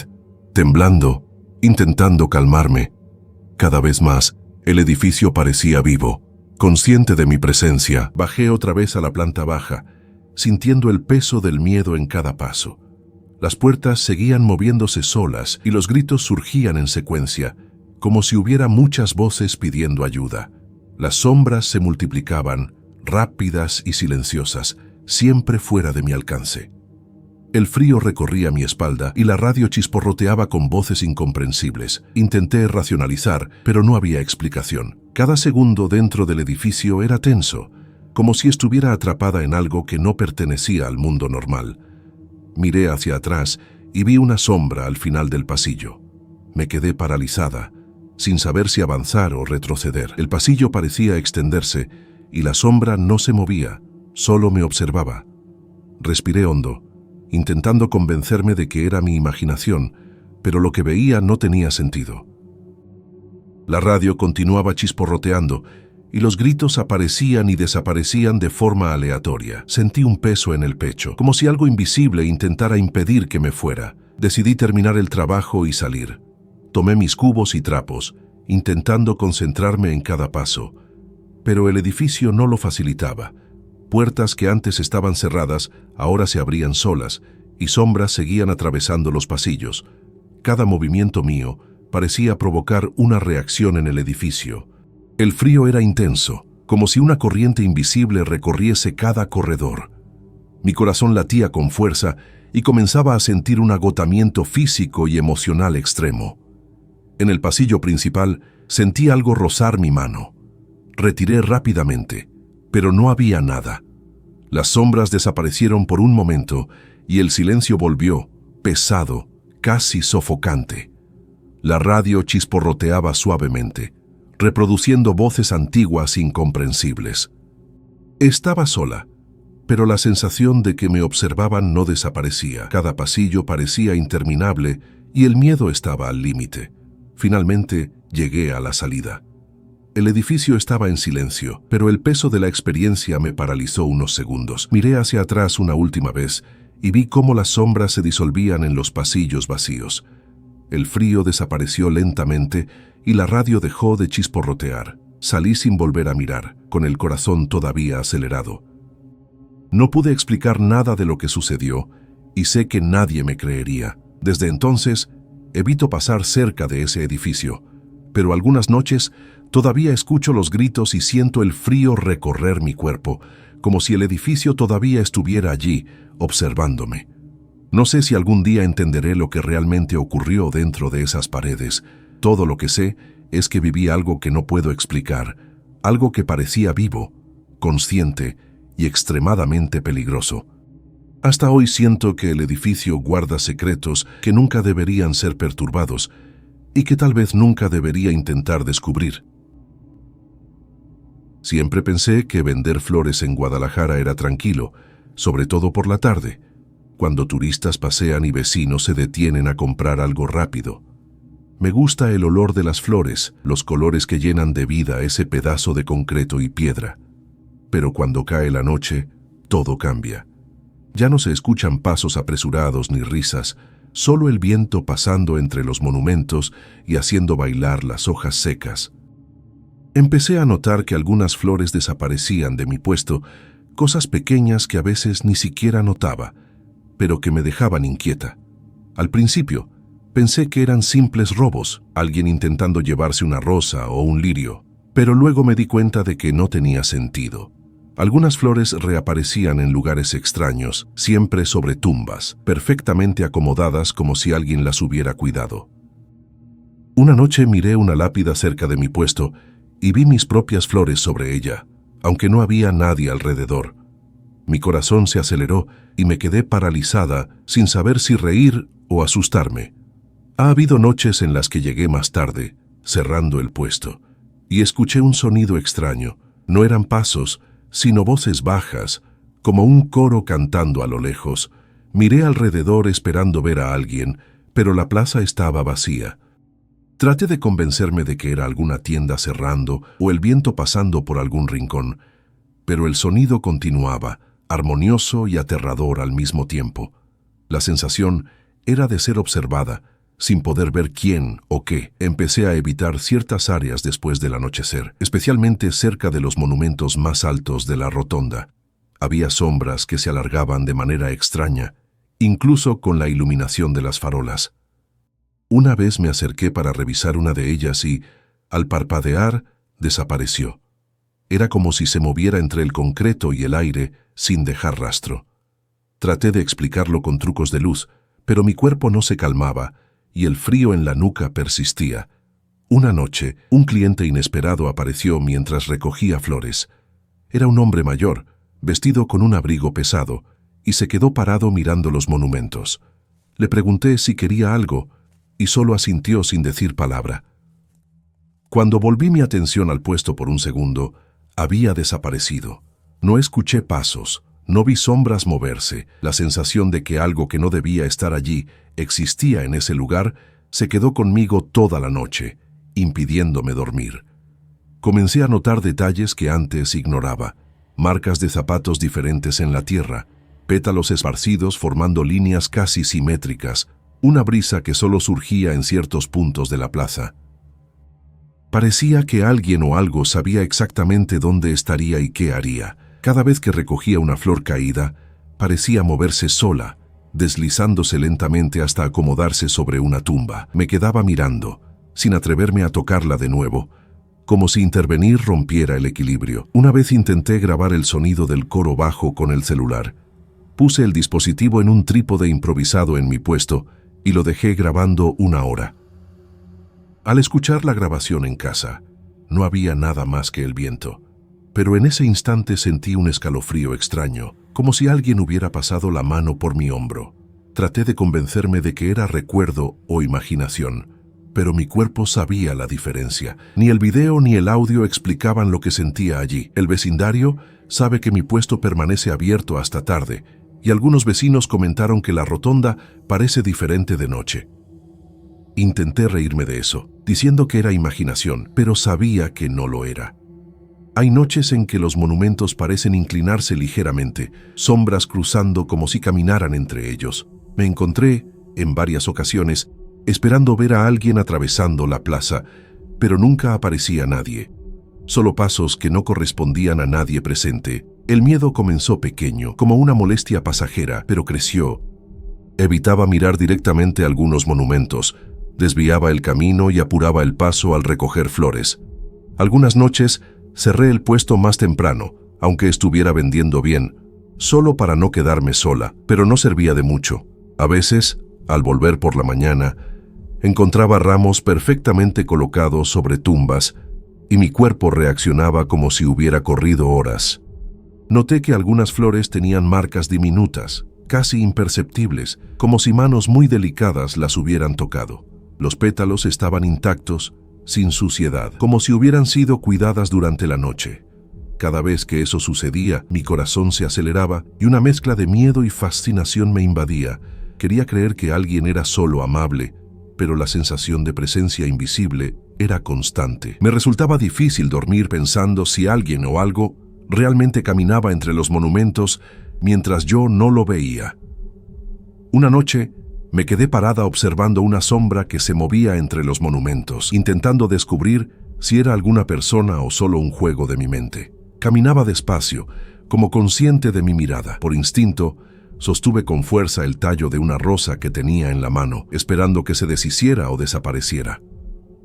temblando, intentando calmarme. Cada vez más, el edificio parecía vivo. Consciente de mi presencia, bajé otra vez a la planta baja, sintiendo el peso del miedo en cada paso. Las puertas seguían moviéndose solas y los gritos surgían en secuencia, como si hubiera muchas voces pidiendo ayuda. Las sombras se multiplicaban, rápidas y silenciosas, siempre fuera de mi alcance. El frío recorría mi espalda y la radio chisporroteaba con voces incomprensibles. Intenté racionalizar, pero no había explicación. Cada segundo dentro del edificio era tenso, como si estuviera atrapada en algo que no pertenecía al mundo normal. Miré hacia atrás y vi una sombra al final del pasillo. Me quedé paralizada, sin saber si avanzar o retroceder. El pasillo parecía extenderse y la sombra no se movía, solo me observaba. Respiré hondo, intentando convencerme de que era mi imaginación, pero lo que veía no tenía sentido. La radio continuaba chisporroteando y los gritos aparecían y desaparecían de forma aleatoria. Sentí un peso en el pecho, como si algo invisible intentara impedir que me fuera. Decidí terminar el trabajo y salir. Tomé mis cubos y trapos, intentando concentrarme en cada paso, pero el edificio no lo facilitaba. Puertas que antes estaban cerradas ahora se abrían solas y sombras seguían atravesando los pasillos. Cada movimiento mío parecía provocar una reacción en el edificio. El frío era intenso, como si una corriente invisible recorriese cada corredor. Mi corazón latía con fuerza y comenzaba a sentir un agotamiento físico y emocional extremo. En el pasillo principal sentí algo rozar mi mano. Retiré rápidamente, pero no había nada. Las sombras desaparecieron por un momento y el silencio volvió, pesado, casi sofocante. La radio chisporroteaba suavemente, reproduciendo voces antiguas incomprensibles. Estaba sola, pero la sensación de que me observaban no desaparecía. Cada pasillo parecía interminable y el miedo estaba al límite. Finalmente llegué a la salida. El edificio estaba en silencio, pero el peso de la experiencia me paralizó unos segundos. Miré hacia atrás una última vez y vi cómo las sombras se disolvían en los pasillos vacíos. El frío desapareció lentamente y la radio dejó de chisporrotear. Salí sin volver a mirar, con el corazón todavía acelerado. No pude explicar nada de lo que sucedió y sé que nadie me creería. Desde entonces, evito pasar cerca de ese edificio, pero algunas noches todavía escucho los gritos y siento el frío recorrer mi cuerpo, como si el edificio todavía estuviera allí, observándome. No sé si algún día entenderé lo que realmente ocurrió dentro de esas paredes. Todo lo que sé es que viví algo que no puedo explicar, algo que parecía vivo, consciente y extremadamente peligroso. Hasta hoy siento que el edificio guarda secretos que nunca deberían ser perturbados y que tal vez nunca debería intentar descubrir. Siempre pensé que vender flores en Guadalajara era tranquilo, sobre todo por la tarde, cuando turistas pasean y vecinos se detienen a comprar algo rápido. Me gusta el olor de las flores, los colores que llenan de vida ese pedazo de concreto y piedra. Pero cuando cae la noche, todo cambia. Ya no se escuchan pasos apresurados ni risas, solo el viento pasando entre los monumentos y haciendo bailar las hojas secas. Empecé a notar que algunas flores desaparecían de mi puesto, cosas pequeñas que a veces ni siquiera notaba, pero que me dejaban inquieta. Al principio, pensé que eran simples robos, alguien intentando llevarse una rosa o un lirio, pero luego me di cuenta de que no tenía sentido. Algunas flores reaparecían en lugares extraños, siempre sobre tumbas, perfectamente acomodadas como si alguien las hubiera cuidado. Una noche miré una lápida cerca de mi puesto y vi mis propias flores sobre ella, aunque no había nadie alrededor. Mi corazón se aceleró y me quedé paralizada, sin saber si reír o asustarme. Ha habido noches en las que llegué más tarde, cerrando el puesto, y escuché un sonido extraño. No eran pasos, sino voces bajas, como un coro cantando a lo lejos. Miré alrededor esperando ver a alguien, pero la plaza estaba vacía. Traté de convencerme de que era alguna tienda cerrando o el viento pasando por algún rincón, pero el sonido continuaba, armonioso y aterrador al mismo tiempo. La sensación era de ser observada, sin poder ver quién o qué. Empecé a evitar ciertas áreas después del anochecer, especialmente cerca de los monumentos más altos de la rotonda. Había sombras que se alargaban de manera extraña, incluso con la iluminación de las farolas. Una vez me acerqué para revisar una de ellas y, al parpadear, desapareció. Era como si se moviera entre el concreto y el aire sin dejar rastro. Traté de explicarlo con trucos de luz, pero mi cuerpo no se calmaba y el frío en la nuca persistía. Una noche, un cliente inesperado apareció mientras recogía flores. Era un hombre mayor, vestido con un abrigo pesado, y se quedó parado mirando los monumentos. Le pregunté si quería algo, y solo asintió sin decir palabra. Cuando volví mi atención al puesto por un segundo, había desaparecido. No escuché pasos, no vi sombras moverse. La sensación de que algo que no debía estar allí existía en ese lugar se quedó conmigo toda la noche, impidiéndome dormir. Comencé a notar detalles que antes ignoraba, marcas de zapatos diferentes en la tierra, pétalos esparcidos formando líneas casi simétricas, una brisa que solo surgía en ciertos puntos de la plaza. Parecía que alguien o algo sabía exactamente dónde estaría y qué haría. Cada vez que recogía una flor caída, parecía moverse sola, deslizándose lentamente hasta acomodarse sobre una tumba. Me quedaba mirando, sin atreverme a tocarla de nuevo, como si intervenir rompiera el equilibrio. Una vez intenté grabar el sonido del coro bajo con el celular. Puse el dispositivo en un trípode improvisado en mi puesto y lo dejé grabando 1 hora. Al escuchar la grabación en casa, no había nada más que el viento. Pero en ese instante sentí un escalofrío extraño, como si alguien hubiera pasado la mano por mi hombro. Traté de convencerme de que era recuerdo o imaginación, pero mi cuerpo sabía la diferencia. Ni el video ni el audio explicaban lo que sentía allí. El vecindario sabe que mi puesto permanece abierto hasta tarde, y algunos vecinos comentaron que la rotonda parece diferente de noche. Intenté reírme de eso, diciendo que era imaginación, pero sabía que no lo era. Hay noches en que los monumentos parecen inclinarse ligeramente, sombras cruzando como si caminaran entre ellos. Me encontré, en varias ocasiones, esperando ver a alguien atravesando la plaza, pero nunca aparecía nadie. solo pasos que no correspondían a nadie presente. El miedo comenzó pequeño, como una molestia pasajera, pero creció. Evitaba mirar directamente algunos monumentos, desviaba el camino y apuraba el paso al recoger flores. Algunas noches cerré el puesto más temprano, aunque estuviera vendiendo bien, solo para no quedarme sola, pero no servía de mucho. A veces, al volver por la mañana, encontraba ramos perfectamente colocados sobre tumbas y mi cuerpo reaccionaba como si hubiera corrido horas. Noté que algunas flores tenían marcas diminutas, casi imperceptibles, como si manos muy delicadas las hubieran tocado. Los pétalos estaban intactos, sin suciedad, como si hubieran sido cuidadas durante la noche. Cada vez que eso sucedía, mi corazón se aceleraba y una mezcla de miedo y fascinación me invadía. Quería creer que alguien era solo amable, pero la sensación de presencia invisible era constante. Me resultaba difícil dormir pensando si alguien o algo realmente caminaba entre los monumentos mientras yo no lo veía. Una noche, me quedé parada observando una sombra que se movía entre los monumentos, intentando descubrir si era alguna persona o solo un juego de mi mente. Caminaba despacio, como consciente de mi mirada. Por instinto, sostuve con fuerza el tallo de una rosa que tenía en la mano, esperando que se deshiciera o desapareciera.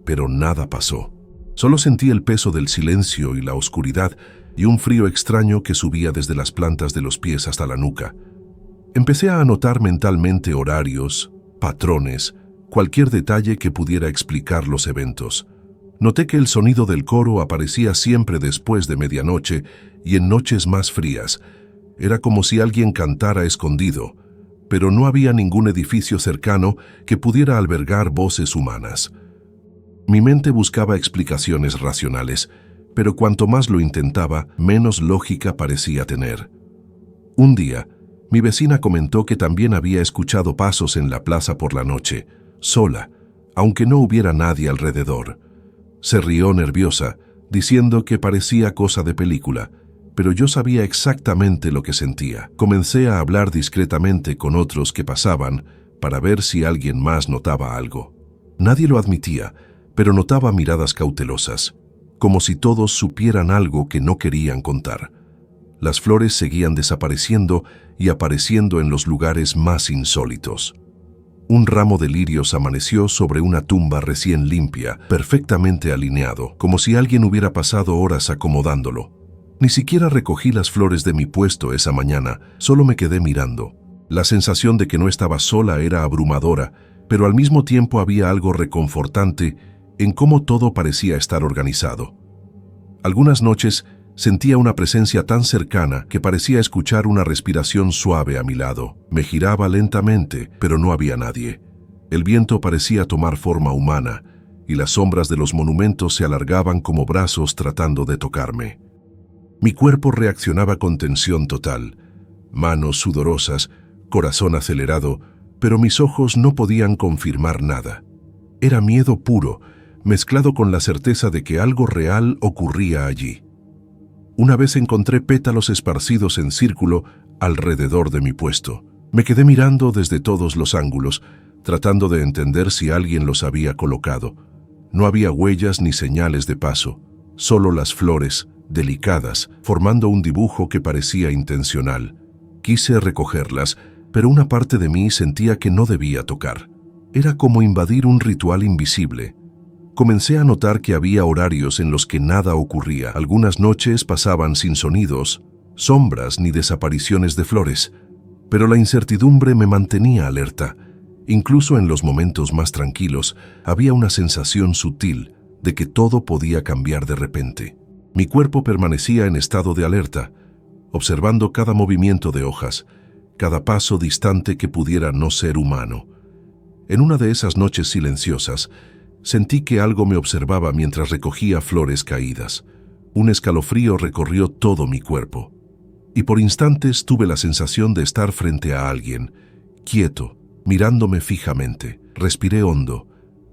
Pero nada pasó. Solo sentí el peso del silencio y la oscuridad y un frío extraño que subía desde las plantas de los pies hasta la nuca. Empecé a anotar mentalmente horarios, patrones, cualquier detalle que pudiera explicar los eventos. Noté que el sonido del coro aparecía siempre después de medianoche y en noches más frías. Era como si alguien cantara escondido, pero no había ningún edificio cercano que pudiera albergar voces humanas. Mi mente buscaba explicaciones racionales, pero cuanto más lo intentaba, menos lógica parecía tener. Un día, mi vecina comentó que también había escuchado pasos en la plaza por la noche, sola, aunque no hubiera nadie alrededor. Se rió nerviosa, diciendo que parecía cosa de película, pero yo sabía exactamente lo que sentía. Comencé a hablar discretamente con otros que pasaban para ver si alguien más notaba algo. Nadie lo admitía, pero notaba miradas cautelosas, como si todos supieran algo que no querían contar. Las flores seguían desapareciendo y apareciendo en los lugares más insólitos. Un ramo de lirios amaneció sobre una tumba recién limpia, perfectamente alineado, como si alguien hubiera pasado horas acomodándolo. Ni siquiera recogí las flores de mi puesto esa mañana, solo me quedé mirando. La sensación de que no estaba sola era abrumadora, pero al mismo tiempo había algo reconfortante en cómo todo parecía estar organizado. Algunas noches sentía una presencia tan cercana que parecía escuchar una respiración suave a mi lado. Me giraba lentamente, pero no había nadie. El viento parecía tomar forma humana, y las sombras de los monumentos se alargaban como brazos tratando de tocarme. Mi cuerpo reaccionaba con tensión total, manos sudorosas, corazón acelerado, pero mis ojos no podían confirmar nada. Era miedo puro, mezclado con la certeza de que algo real ocurría allí. Una vez encontré pétalos esparcidos en círculo alrededor de mi puesto. Me quedé mirando desde todos los ángulos, tratando de entender si alguien los había colocado. No había huellas ni señales de paso, solo las flores, delicadas, formando un dibujo que parecía intencional. Quise recogerlas, pero una parte de mí sentía que no debía tocar. Era como invadir un ritual invisible. Comencé a notar que había horarios en los que nada ocurría. Algunas noches pasaban sin sonidos, sombras ni desapariciones de flores, pero la incertidumbre me mantenía alerta. Incluso en los momentos más tranquilos, había una sensación sutil de que todo podía cambiar de repente. Mi cuerpo permanecía en estado de alerta, observando cada movimiento de hojas, cada paso distante que pudiera no ser humano. En una de esas noches silenciosas, sentí que algo me observaba mientras recogía flores caídas. Un escalofrío recorrió todo mi cuerpo, y por instantes tuve la sensación de estar frente a alguien, quieto, mirándome fijamente. Respiré hondo,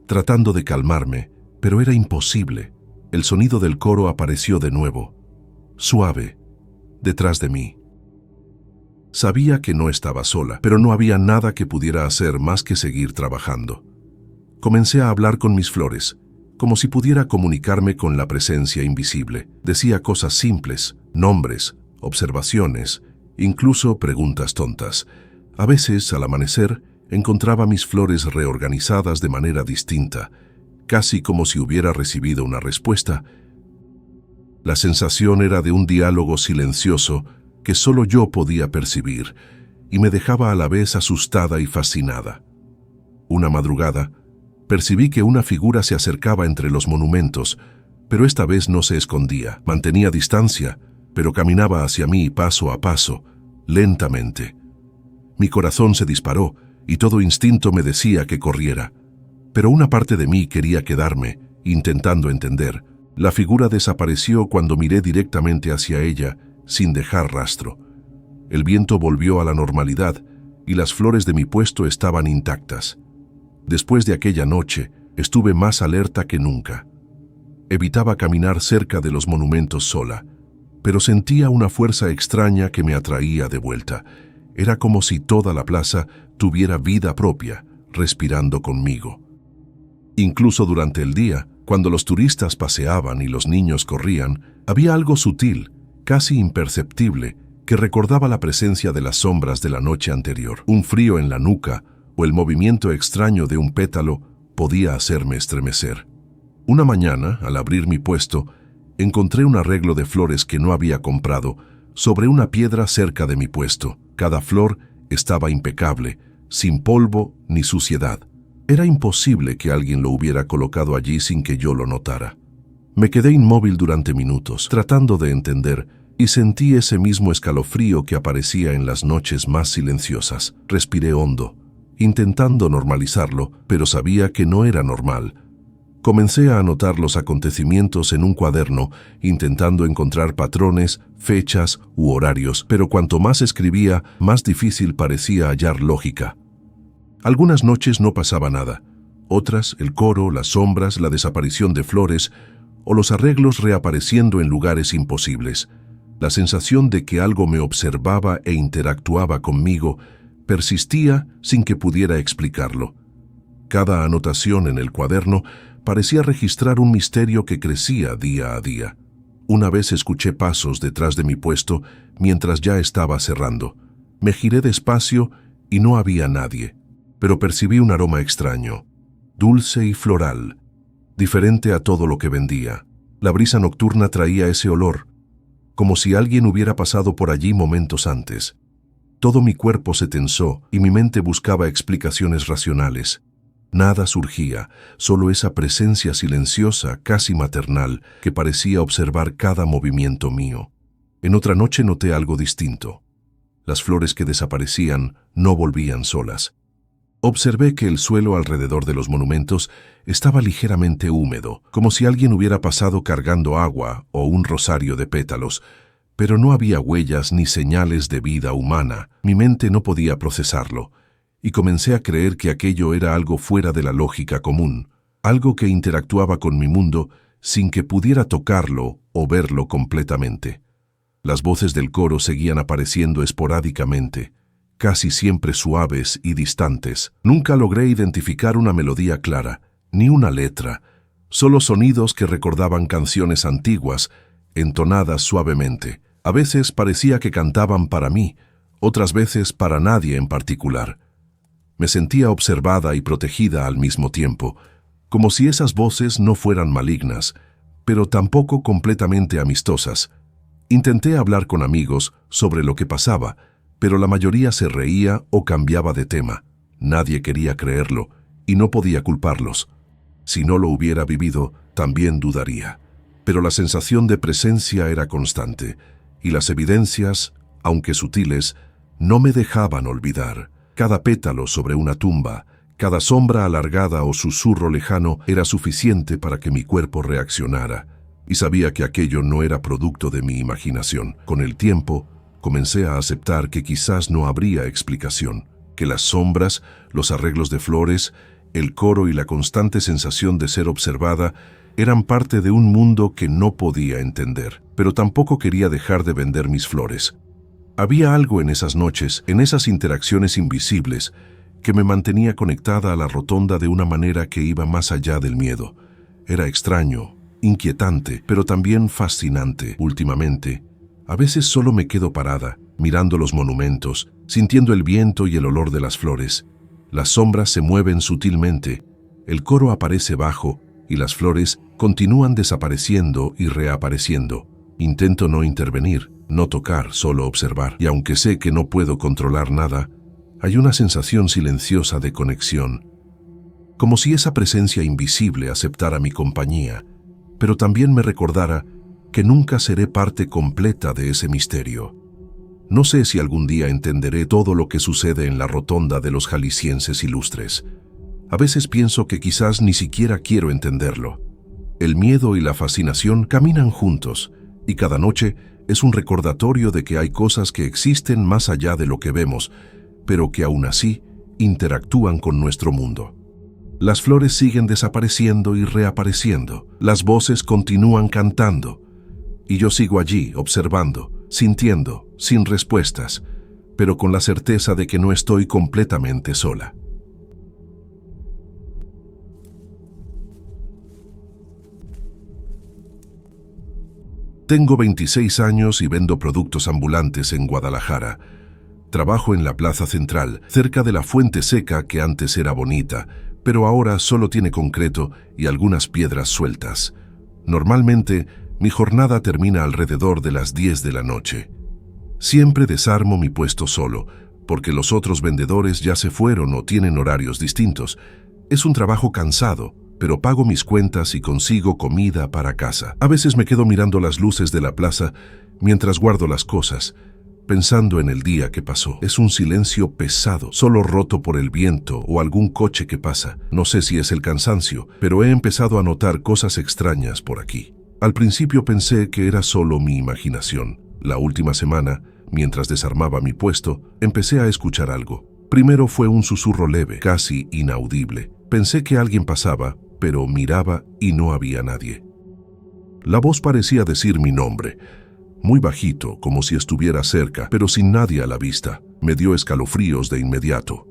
tratando de calmarme, pero era imposible. El sonido del coro apareció de nuevo, suave, detrás de mí. Sabía que no estaba sola, pero no había nada que pudiera hacer más que seguir trabajando. Comencé a hablar con mis flores, como si pudiera comunicarme con la presencia invisible. Decía cosas simples, nombres, observaciones, incluso preguntas tontas. A veces, al amanecer, encontraba mis flores reorganizadas de manera distinta, casi como si hubiera recibido una respuesta. La sensación era de un diálogo silencioso que solo yo podía percibir, y me dejaba a la vez asustada y fascinada. Una madrugada, percibí que una figura se acercaba entre los monumentos, pero esta vez no se escondía. Mantenía distancia, pero caminaba hacia mí paso a paso, lentamente. Mi corazón se disparó y todo instinto me decía que corriera. Pero una parte de mí quería quedarme, intentando entender. La figura desapareció cuando miré directamente hacia ella, sin dejar rastro. El viento volvió a la normalidad y las flores de mi puesto estaban intactas. Después de aquella noche, estuve más alerta que nunca. Evitaba caminar cerca de los monumentos sola, pero sentía una fuerza extraña que me atraía de vuelta. Era como si toda la plaza tuviera vida propia, respirando conmigo. Incluso durante el día, cuando los turistas paseaban y los niños corrían, había algo sutil, casi imperceptible, que recordaba la presencia de las sombras de la noche anterior. Un frío en la nuca o el movimiento extraño de un pétalo podía hacerme estremecer. Una mañana, al abrir mi puesto, encontré un arreglo de flores que no había comprado sobre una piedra cerca de mi puesto. Cada flor estaba impecable, sin polvo ni suciedad. Era imposible que alguien lo hubiera colocado allí sin que yo lo notara. Me quedé inmóvil durante minutos, tratando de entender, y sentí ese mismo escalofrío que aparecía en las noches más silenciosas. Respiré hondo, intentando normalizarlo, pero sabía que no era normal. Comencé a anotar los acontecimientos en un cuaderno, intentando encontrar patrones, fechas u horarios, pero cuanto más escribía, más difícil parecía hallar lógica. Algunas noches no pasaba nada, otras el coro, las sombras, la desaparición de flores o los arreglos reapareciendo en lugares imposibles. La sensación de que algo me observaba e interactuaba conmigo persistía sin que pudiera explicarlo. Cada anotación en el cuaderno parecía registrar un misterio que crecía día a día. Una vez escuché pasos detrás de mi puesto mientras ya estaba cerrando. Me giré despacio y no había nadie, pero percibí un aroma extraño, dulce y floral, diferente a todo lo que vendía. La brisa nocturna traía ese olor, como si alguien hubiera pasado por allí momentos antes. Todo mi cuerpo se tensó y mi mente buscaba explicaciones racionales. Nada surgía, solo esa presencia silenciosa, casi maternal, que parecía observar cada movimiento mío. En otra noche noté algo distinto. Las flores que desaparecían no volvían solas. Observé que el suelo alrededor de los monumentos estaba ligeramente húmedo, como si alguien hubiera pasado cargando agua o un rosario de pétalos, pero no había huellas ni señales de vida humana. Mi mente no podía procesarlo, y comencé a creer que aquello era algo fuera de la lógica común, algo que interactuaba con mi mundo sin que pudiera tocarlo o verlo completamente. Las voces del coro seguían apareciendo esporádicamente, casi siempre suaves y distantes. Nunca logré identificar una melodía clara, ni una letra, solo sonidos que recordaban canciones antiguas, entonadas suavemente. A veces parecía que cantaban para mí, otras veces para nadie en particular. Me sentía observada y protegida al mismo tiempo, como si esas voces no fueran malignas, pero tampoco completamente amistosas. Intenté hablar con amigos sobre lo que pasaba, pero la mayoría se reía o cambiaba de tema. Nadie quería creerlo, y no podía culparlos. Si no lo hubiera vivido, también dudaría. Pero la sensación de presencia era constante, y las evidencias, aunque sutiles, no me dejaban olvidar. Cada pétalo sobre una tumba, cada sombra alargada o susurro lejano era suficiente para que mi cuerpo reaccionara, y sabía que aquello no era producto de mi imaginación. Con el tiempo, comencé a aceptar que quizás no habría explicación, que las sombras, los arreglos de flores, el coro y la constante sensación de ser observada eran parte de un mundo que no podía entender, pero tampoco quería dejar de vender mis flores. Había algo en esas noches, en esas interacciones invisibles, que me mantenía conectada a la rotonda de una manera que iba más allá del miedo. Era extraño, inquietante, pero también fascinante. Últimamente, a veces solo me quedo parada, mirando los monumentos, sintiendo el viento y el olor de las flores. Las sombras se mueven sutilmente, el coro aparece bajo y las flores continúan desapareciendo y reapareciendo. Intento no intervenir, no tocar, solo observar. Y aunque sé que no puedo controlar nada, hay una sensación silenciosa de conexión, como si esa presencia invisible aceptara mi compañía, pero también me recordara que nunca seré parte completa de ese misterio. No sé si algún día entenderé todo lo que sucede en la rotonda de los jaliscienses ilustres. A veces pienso que quizás ni siquiera quiero entenderlo. El miedo y la fascinación caminan juntos, y cada noche es un recordatorio de que hay cosas que existen más allá de lo que vemos, pero que aún así interactúan con nuestro mundo. Las flores siguen desapareciendo y reapareciendo, las voces continúan cantando, y yo sigo allí observando, sintiendo, sin respuestas, pero con la certeza de que no estoy completamente sola. Tengo 26 años y vendo productos ambulantes en Guadalajara. Trabajo en la Plaza Central, cerca de la fuente seca que antes era bonita, pero ahora solo tiene concreto y algunas piedras sueltas. Normalmente, mi jornada termina alrededor de las 10 de la noche. Siempre desarmo mi puesto solo, porque los otros vendedores ya se fueron o tienen horarios distintos. Es un trabajo cansado, pero pago mis cuentas y consigo comida para casa. A veces me quedo mirando las luces de la plaza mientras guardo las cosas, pensando en el día que pasó. Es un silencio pesado, solo roto por el viento o algún coche que pasa. No sé si es el cansancio, pero he empezado a notar cosas extrañas por aquí. Al principio pensé que era solo mi imaginación. La última semana, mientras desarmaba mi puesto, empecé a escuchar algo. Primero fue un susurro leve, casi inaudible. Pensé que alguien pasaba, pero miraba y no había nadie. La voz parecía decir mi nombre, muy bajito, como si estuviera cerca, pero sin nadie a la vista. Me dio escalofríos de inmediato.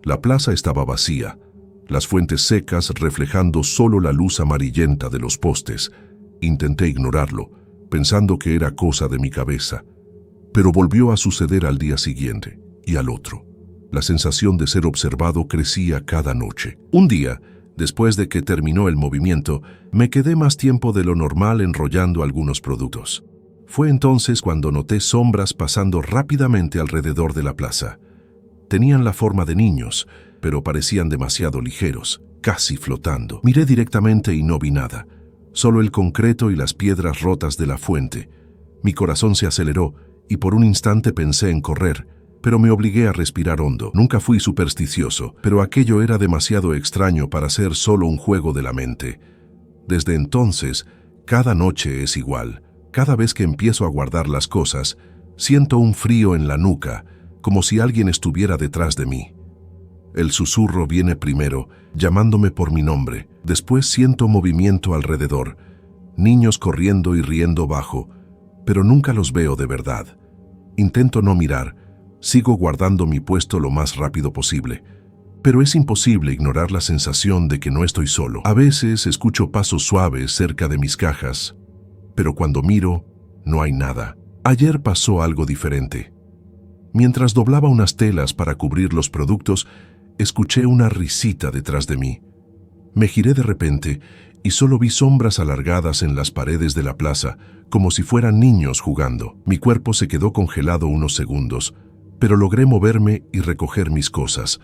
La plaza estaba vacía, las fuentes secas reflejando solo la luz amarillenta de los postes. Intenté ignorarlo, pensando que era cosa de mi cabeza, pero volvió a suceder al día siguiente y al otro. La sensación de ser observado crecía cada noche. Un día, después de que terminó el movimiento, me quedé más tiempo de lo normal enrollando algunos productos. Fue entonces cuando noté sombras pasando rápidamente alrededor de la plaza. Tenían la forma de niños, pero parecían demasiado ligeros, casi flotando. Miré directamente y no vi nada, solo el concreto y las piedras rotas de la fuente. Mi corazón se aceleró y por un instante pensé en correr, pero me obligué a respirar hondo. Nunca fui supersticioso, pero aquello era demasiado extraño para ser solo un juego de la mente. Desde entonces, cada noche es igual. Cada vez que empiezo a guardar las cosas, siento un frío en la nuca, como si alguien estuviera detrás de mí. El susurro viene primero, llamándome por mi nombre. Después siento movimiento alrededor, niños corriendo y riendo bajo, pero nunca los veo de verdad. Intento no mirar. Sigo guardando mi puesto lo más rápido posible, pero es imposible ignorar la sensación de que no estoy solo. A veces escucho pasos suaves cerca de mis cajas, pero cuando miro, no hay nada. Ayer pasó algo diferente. Mientras doblaba unas telas para cubrir los productos, escuché una risita detrás de mí. Me giré de repente y solo vi sombras alargadas en las paredes de la plaza, como si fueran niños jugando. Mi cuerpo se quedó congelado unos segundos, pero logré moverme y recoger mis cosas.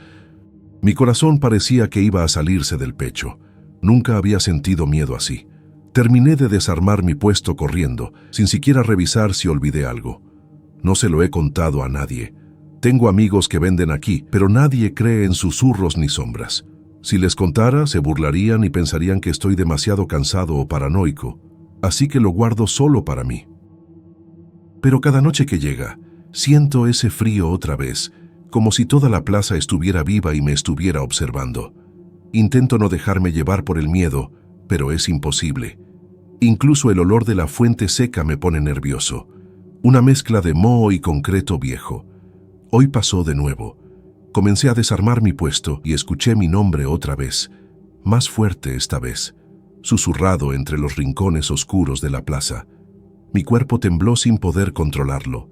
Mi corazón parecía que iba a salirse del pecho. Nunca había sentido miedo así. Terminé de desarmar mi puesto corriendo, sin siquiera revisar si olvidé algo. No se lo he contado a nadie. Tengo amigos que venden aquí, pero nadie cree en susurros ni sombras. Si les contara, se burlarían y pensarían que estoy demasiado cansado o paranoico, así que lo guardo solo para mí. Pero cada noche que llega, siento ese frío otra vez, como si toda la plaza estuviera viva y me estuviera observando. Intento no dejarme llevar por el miedo, pero es imposible. Incluso el olor de la fuente seca me pone nervioso. Una mezcla de moho y concreto viejo. Hoy pasó de nuevo. Comencé a desarmar mi puesto y escuché mi nombre otra vez, más fuerte esta vez. susurrado entre los rincones oscuros de la plaza. Mi cuerpo tembló sin poder controlarlo.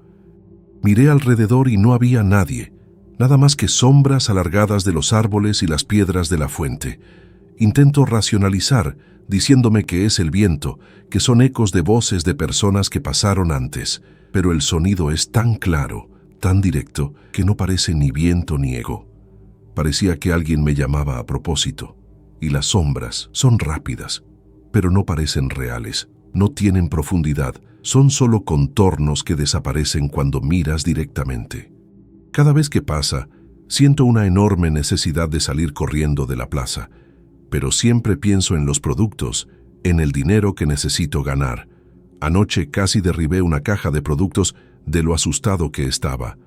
Miré alrededor y no había nadie, nada más que sombras alargadas de los árboles y las piedras de la fuente. Intento racionalizar, diciéndome que es el viento, que son ecos de voces de personas que pasaron antes, pero el sonido es tan claro, tan directo, que no parece ni viento ni eco. Parecía que alguien me llamaba a propósito, y las sombras son rápidas, pero no parecen reales, no tienen profundidad, son solo contornos que desaparecen cuando miras directamente. Cada vez que pasa, siento una enorme necesidad de salir corriendo de la plaza, pero siempre pienso en los productos, en el dinero que necesito ganar. Anoche casi derribé una caja de productos de lo asustado que estaba.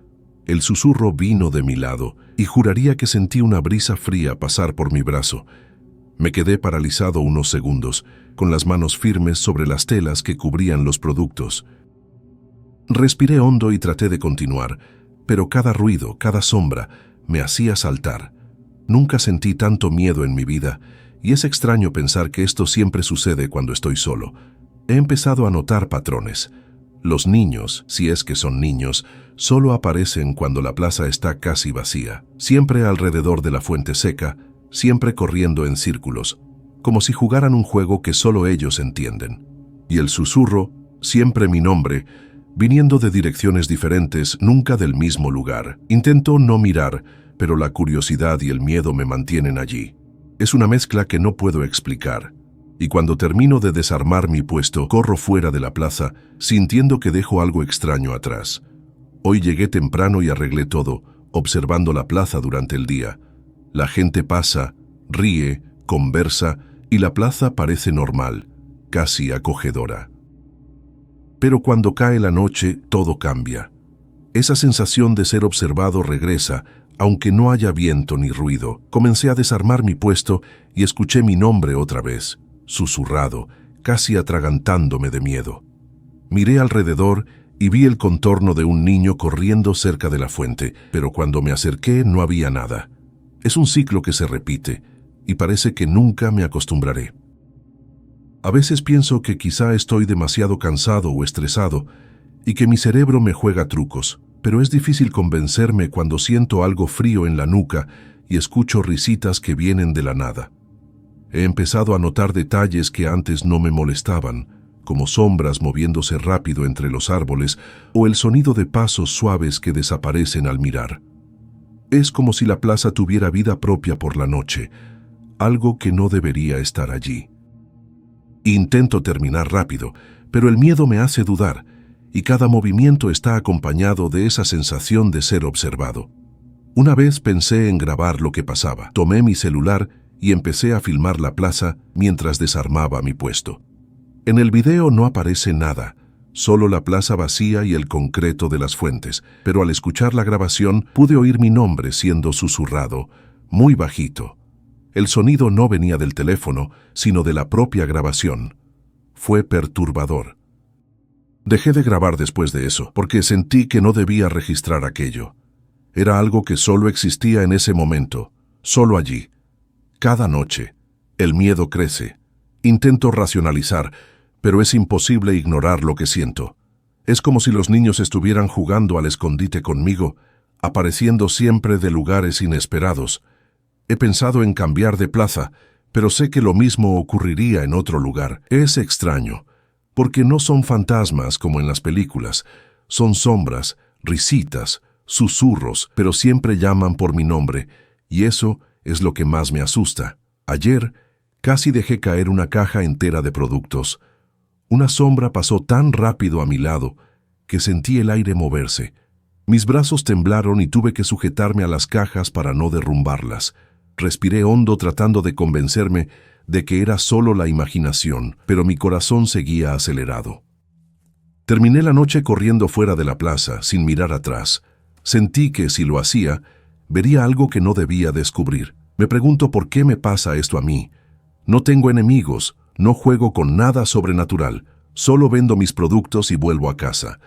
El susurro vino de mi lado y juraría que sentí una brisa fría pasar por mi brazo. Me quedé paralizado unos segundos, con las manos firmes sobre las telas que cubrían los productos. Respiré hondo y traté de continuar, pero cada ruido, cada sombra, me hacía saltar. Nunca sentí tanto miedo en mi vida, y es extraño pensar que esto siempre sucede cuando estoy solo. He empezado a notar patrones. Los niños, si es que son niños, solo aparecen cuando la plaza está casi vacía, siempre alrededor de la fuente seca, siempre corriendo en círculos, como si jugaran un juego que solo ellos entienden. Y el susurro, siempre mi nombre, viniendo de direcciones diferentes, nunca del mismo lugar. Intento no mirar, pero la curiosidad y el miedo me mantienen allí. Es una mezcla que no puedo explicar. Y cuando termino de desarmar mi puesto, corro fuera de la plaza, sintiendo que dejo algo extraño atrás. Hoy llegué temprano y arreglé todo, observando la plaza durante el día. La gente pasa, ríe, conversa, y la plaza parece normal, casi acogedora. Pero cuando cae la noche, todo cambia. Esa sensación de ser observado regresa, aunque no haya viento ni ruido. Comencé a desarmar mi puesto y escuché mi nombre otra vez, susurrado, casi atragantándome de miedo. Miré alrededor y vi el contorno de un niño corriendo cerca de la fuente, pero cuando me acerqué no había nada. Es un ciclo que se repite, y parece que nunca me acostumbraré. A veces pienso que quizá estoy demasiado cansado o estresado, y que mi cerebro me juega trucos, pero es difícil convencerme cuando siento algo frío en la nuca y escucho risitas que vienen de la nada. He empezado a notar detalles que antes no me molestaban, como sombras moviéndose rápido entre los árboles o el sonido de pasos suaves que desaparecen al mirar. Es como si la plaza tuviera vida propia por la noche, algo que no debería estar allí. Intento terminar rápido, pero el miedo me hace dudar, y cada movimiento está acompañado de esa sensación de ser observado. Una vez pensé en grabar lo que pasaba. Tomé mi celular y empecé a filmar la plaza mientras desarmaba mi puesto. En el video no aparece nada, solo la plaza vacía y el concreto de las fuentes, pero al escuchar la grabación pude oír mi nombre siendo susurrado, muy bajito. El sonido no venía del teléfono, sino de la propia grabación. Fue perturbador. Dejé de grabar después de eso, porque sentí que no debía registrar aquello. Era algo que solo existía en ese momento, solo allí. Cada noche, el miedo crece. Intento racionalizar, pero es imposible ignorar lo que siento. Es como si los niños estuvieran jugando al escondite conmigo, apareciendo siempre de lugares inesperados. He pensado en cambiar de plaza, pero sé que lo mismo ocurriría en otro lugar. Es extraño, porque no son fantasmas como en las películas. Son sombras, risitas, susurros, pero siempre llaman por mi nombre, y eso es lo que más me asusta. Ayer casi dejé caer una caja entera de productos. Una sombra pasó tan rápido a mi lado que sentí el aire moverse. Mis brazos temblaron y tuve que sujetarme a las cajas para no derrumbarlas. Respiré hondo tratando de convencerme de que era solo la imaginación, pero mi corazón seguía acelerado. Terminé la noche corriendo fuera de la plaza, sin mirar atrás. Sentí que, si lo hacía, vería algo que no debía descubrir. Me pregunto por qué me pasa esto a mí. No tengo enemigos, no juego con nada sobrenatural, solo vendo mis productos y vuelvo a casa.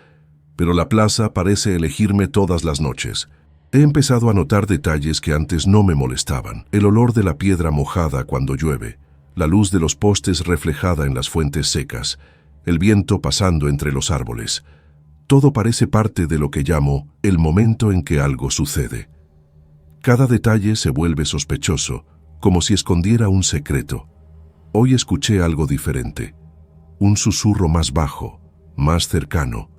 Pero la plaza parece elegirme todas las noches. He empezado a notar detalles que antes no me molestaban. El olor de la piedra mojada cuando llueve, la luz de los postes reflejada en las fuentes secas, el viento pasando entre los árboles. Todo parece parte de lo que llamo el momento en que algo sucede. Cada detalle se vuelve sospechoso, como si escondiera un secreto. Hoy escuché algo diferente, un susurro más bajo, más cercano,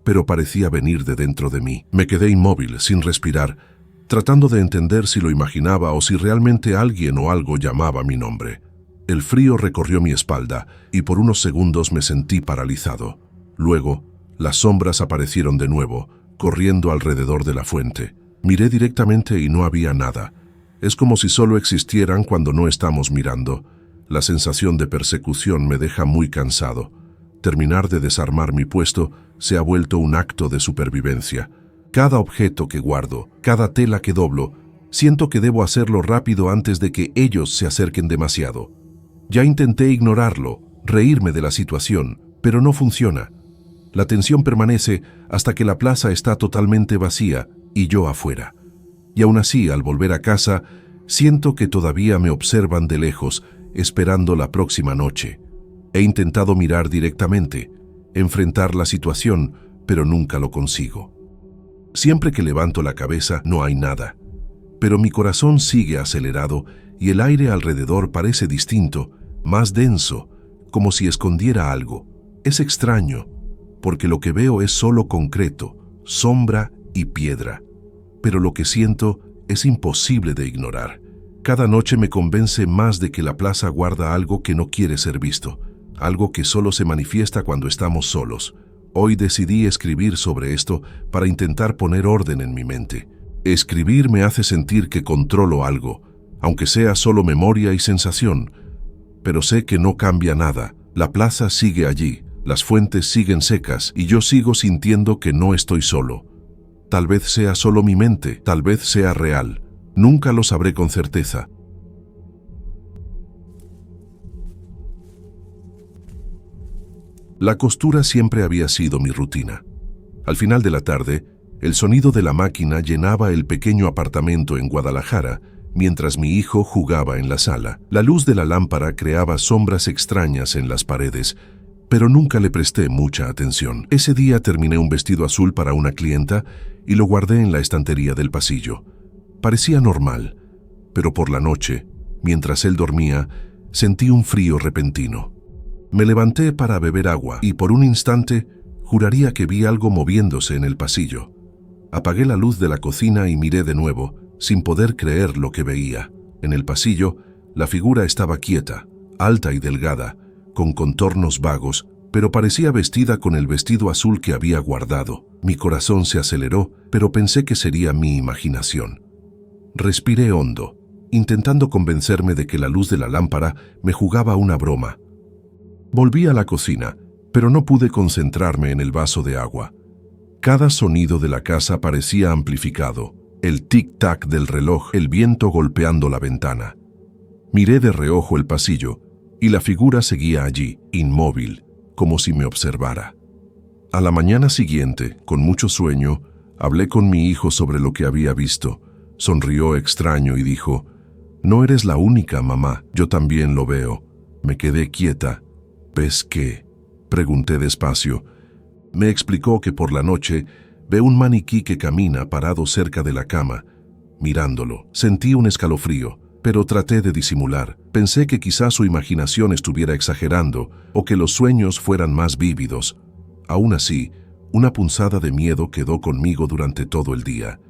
pero parecía venir de dentro de mí. Me quedé inmóvil, sin respirar, tratando de entender si lo imaginaba o si realmente alguien o algo llamaba mi nombre. El frío recorrió mi espalda y por unos segundos me sentí paralizado. Luego, las sombras aparecieron de nuevo, corriendo alrededor de la fuente. Miré directamente y no había nada. Es como si solo existieran cuando no estamos mirando. La sensación de persecución me deja muy cansado. Terminar de desarmar mi puesto se ha vuelto un acto de supervivencia. Cada objeto que guardo, cada tela que doblo, siento que debo hacerlo rápido antes de que ellos se acerquen demasiado. Ya intenté ignorarlo, reírme de la situación, pero no funciona. La tensión permanece hasta que la plaza está totalmente vacía y yo afuera. Y aún así, al volver a casa, siento que todavía me observan de lejos, esperando la próxima noche. He intentado mirar directamente, enfrentar la situación, pero nunca lo consigo. Siempre que levanto la cabeza no hay nada, pero mi corazón sigue acelerado y el aire alrededor parece distinto, más denso, como si escondiera algo. Es extraño, porque lo que veo es solo concreto, sombra y piedra, pero lo que siento es imposible de ignorar. Cada noche me convence más de que la plaza guarda algo que no quiere ser visto, algo que solo se manifiesta cuando estamos solos. Hoy decidí escribir sobre esto para intentar poner orden en mi mente. Escribir me hace sentir que controlo algo, aunque sea solo memoria y sensación, pero sé que no cambia nada. La plaza sigue allí, las fuentes siguen secas y yo sigo sintiendo que no estoy solo. Tal vez sea solo mi mente, tal vez sea real. Nunca lo sabré con certeza. La costura siempre había sido mi rutina. Al final de la tarde, el sonido de la máquina llenaba el pequeño apartamento en Guadalajara, mientras mi hijo jugaba en la sala. La luz de la lámpara creaba sombras extrañas en las paredes, pero nunca le presté mucha atención. Ese día terminé un vestido azul para una clienta y lo guardé en la estantería del pasillo. Parecía normal, pero por la noche, mientras él dormía, sentí un frío repentino. Me levanté para beber agua y por un instante juraría que vi algo moviéndose en el pasillo. Apagué la luz de la cocina y miré de nuevo, sin poder creer lo que veía. En el pasillo, la figura estaba quieta, alta y delgada, con contornos vagos, pero parecía vestida con el vestido azul que había guardado. Mi corazón se aceleró, pero pensé que sería mi imaginación. Respiré hondo, intentando convencerme de que la luz de la lámpara me jugaba una broma. Volví a la cocina, pero no pude concentrarme en el vaso de agua. Cada sonido de la casa parecía amplificado, el tic-tac del reloj, el viento golpeando la ventana. Miré de reojo el pasillo, y la figura seguía allí, inmóvil, como si me observara. A la mañana siguiente, con mucho sueño, hablé con mi hijo sobre lo que había visto. Sonrió extraño y dijo: «No eres la única, mamá, yo también lo veo». Me quedé quieta. «¿Ves qué?», pregunté despacio. Me explicó que por la noche ve un maniquí que camina parado cerca de la cama. Mirándolo, sentí un escalofrío, pero traté de disimular. Pensé que quizás su imaginación estuviera exagerando o que los sueños fueran más vívidos. Aún así, una punzada de miedo quedó conmigo durante todo el día.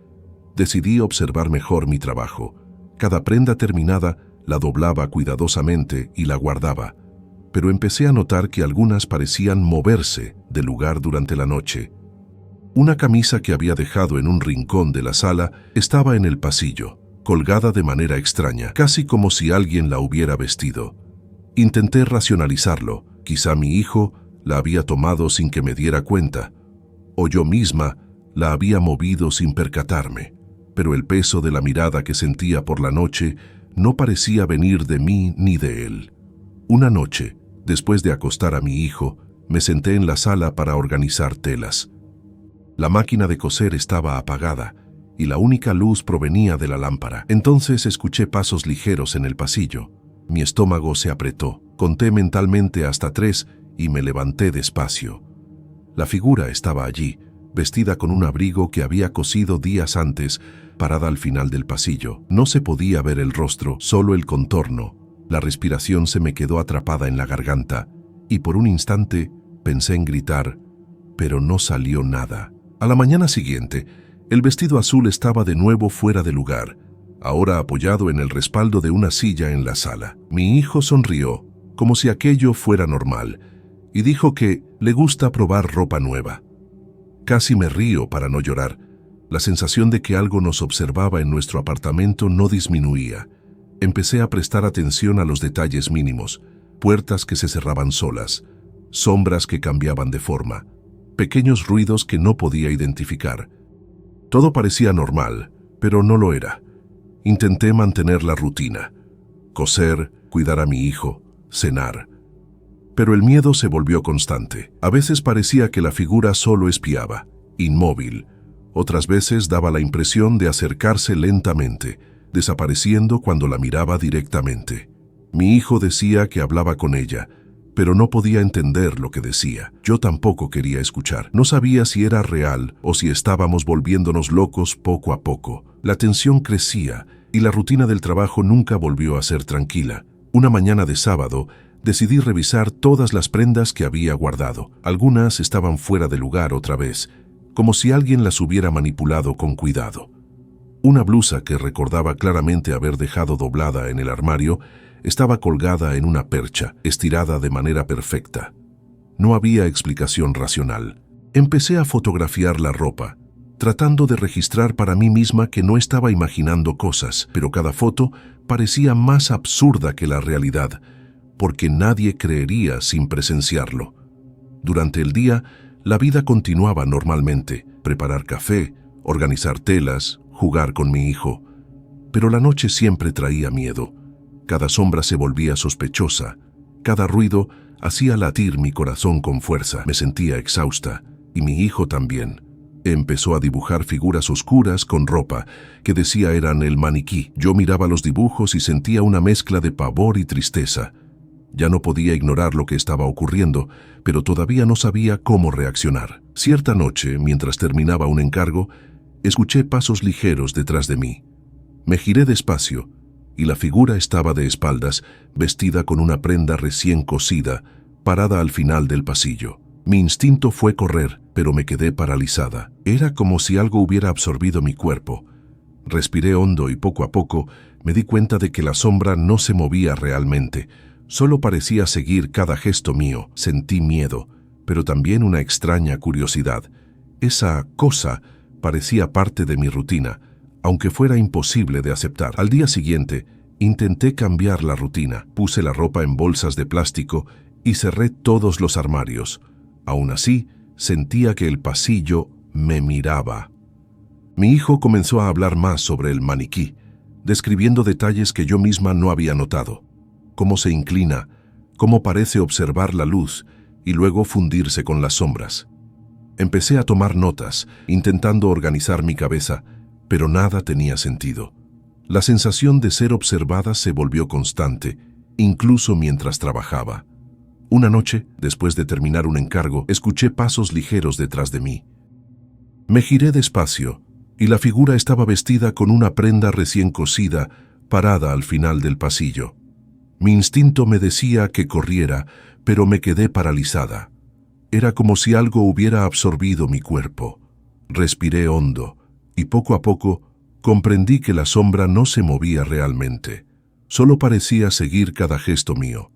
Decidí observar mejor mi trabajo. Cada prenda terminada la doblaba cuidadosamente y la guardaba, pero empecé a notar que algunas parecían moverse de lugar durante la noche. Una camisa que había dejado en un rincón de la sala estaba en el pasillo, colgada de manera extraña, casi como si alguien la hubiera vestido. Intenté racionalizarlo. Quizá mi hijo la había tomado sin que me diera cuenta, o yo misma la había movido sin percatarme. Pero el peso de la mirada que sentía por la noche no parecía venir de mí ni de él. Una noche, después de acostar a mi hijo, me senté en la sala para organizar telas. La máquina de coser estaba apagada y la única luz provenía de la lámpara. Entonces escuché pasos ligeros en el pasillo. Mi estómago se apretó. Conté mentalmente hasta 3 y me levanté despacio. La figura estaba allí, vestida con un abrigo que había cosido días antes, parada al final del pasillo. No se podía ver el rostro, solo el contorno. La respiración se me quedó atrapada en la garganta y por un instante pensé en gritar, pero no salió nada. A la mañana siguiente, el vestido azul estaba de nuevo fuera de lugar, ahora apoyado en el respaldo de una silla en la sala. Mi hijo sonrió, como si aquello fuera normal, y dijo que le gusta probar ropa nueva. Casi me río para no llorar. La sensación de que algo nos observaba en nuestro apartamento no disminuía. Empecé a prestar atención a los detalles mínimos, puertas que se cerraban solas, sombras que cambiaban de forma, pequeños ruidos que no podía identificar. Todo parecía normal, pero no lo era. Intenté mantener la rutina, coser, cuidar a mi hijo, cenar. Pero el miedo se volvió constante. A veces parecía que la figura solo espiaba, inmóvil. Otras veces daba la impresión de acercarse lentamente, desapareciendo cuando la miraba directamente. Mi hijo decía que hablaba con ella, pero no podía entender lo que decía. Yo tampoco quería escuchar. No sabía si era real o si estábamos volviéndonos locos poco a poco. La tensión crecía y la rutina del trabajo nunca volvió a ser tranquila. Una mañana de sábado, decidí revisar todas las prendas que había guardado. Algunas estaban fuera de lugar otra vez, como si alguien las hubiera manipulado con cuidado. Una blusa que recordaba claramente haber dejado doblada en el armario estaba colgada en una percha, estirada de manera perfecta. No había explicación racional. Empecé a fotografiar la ropa, tratando de registrar para mí misma que no estaba imaginando cosas, pero cada foto parecía más absurda que la realidad, porque nadie creería sin presenciarlo. Durante el día, la vida continuaba normalmente: preparar café, organizar telas, jugar con mi hijo. Pero la noche siempre traía miedo. Cada sombra se volvía sospechosa. Cada ruido hacía latir mi corazón con fuerza. Me sentía exhausta, y mi hijo también. Empezó a dibujar figuras oscuras con ropa que decía eran el maniquí. Yo miraba los dibujos y sentía una mezcla de pavor y tristeza. Ya no podía ignorar lo que estaba ocurriendo, pero todavía no sabía cómo reaccionar. Cierta noche, mientras terminaba un encargo, escuché pasos ligeros detrás de mí. Me giré despacio, y la figura estaba de espaldas, vestida con una prenda recién cosida, parada al final del pasillo. Mi instinto fue correr, pero me quedé paralizada. Era como si algo hubiera absorbido mi cuerpo. Respiré hondo y poco a poco me di cuenta de que la sombra no se movía realmente, solo parecía seguir cada gesto mío. Sentí miedo, pero también una extraña curiosidad. Esa cosa parecía parte de mi rutina, aunque fuera imposible de aceptar. Al día siguiente, intenté cambiar la rutina. Puse la ropa en bolsas de plástico y cerré todos los armarios. Aún así, sentía que el pasillo me miraba. Mi hijo comenzó a hablar más sobre el maniquí, describiendo detalles que yo misma no había notado. Cómo se inclina, cómo parece observar la luz y luego fundirse con las sombras. Empecé a tomar notas, intentando organizar mi cabeza, pero nada tenía sentido. La sensación de ser observada se volvió constante, incluso mientras trabajaba. Una noche, después de terminar un encargo, escuché pasos ligeros detrás de mí. Me giré despacio, y la figura estaba vestida con una prenda recién cosida, parada al final del pasillo. Mi instinto me decía que corriera, pero me quedé paralizada. Era como si algo hubiera absorbido mi cuerpo. Respiré hondo, y poco a poco comprendí que la sombra no se movía realmente. Solo parecía seguir cada gesto mío.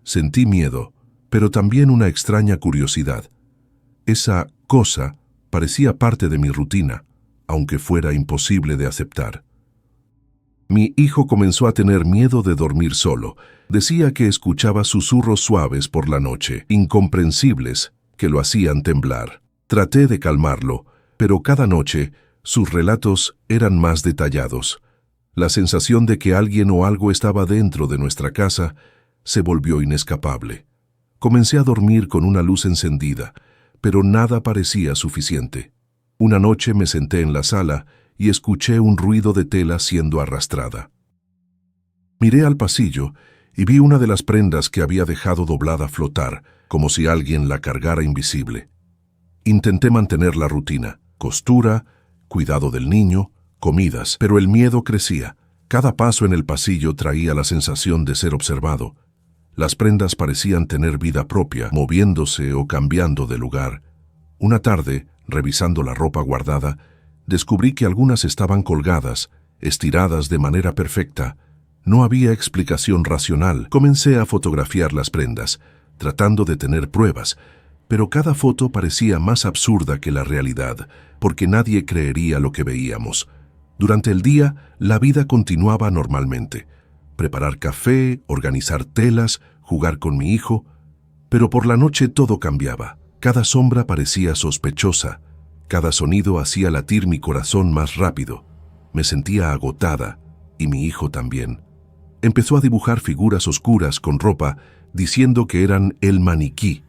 Sentí miedo, pero también una extraña curiosidad. Esa cosa parecía parte de mi rutina, aunque fuera imposible de aceptar. Mi hijo comenzó a tener miedo de dormir solo. Decía que escuchaba susurros suaves por la noche, incomprensibles, que lo hacían temblar. Traté de calmarlo, pero cada noche sus relatos eran más detallados. La sensación de que alguien o algo estaba dentro de nuestra casa se volvió inescapable. Comencé a dormir con una luz encendida, pero nada parecía suficiente. Una noche me senté en la sala y escuché un ruido de tela siendo arrastrada. Miré al pasillo y vi una de las prendas que había dejado doblada flotar, como si alguien la cargara invisible. Intenté mantener la rutina, costura, cuidado del niño, comidas, pero el miedo crecía. Cada paso en el pasillo traía la sensación de ser observado. Las prendas parecían tener vida propia, moviéndose o cambiando de lugar. Una tarde, revisando la ropa guardada, descubrí que algunas estaban colgadas, estiradas de manera perfecta. No había explicación racional. Comencé a fotografiar las prendas, tratando de tener pruebas, pero cada foto parecía más absurda que la realidad, porque nadie creería lo que veíamos. Durante el día, la vida continuaba normalmente. Preparar café, organizar telas, jugar con mi hijo, pero por la noche todo cambiaba. Cada sombra parecía sospechosa, cada sonido hacía latir mi corazón más rápido. Me sentía agotada, y mi hijo también. Empezó a dibujar figuras oscuras con ropa, diciendo que eran el maniquí.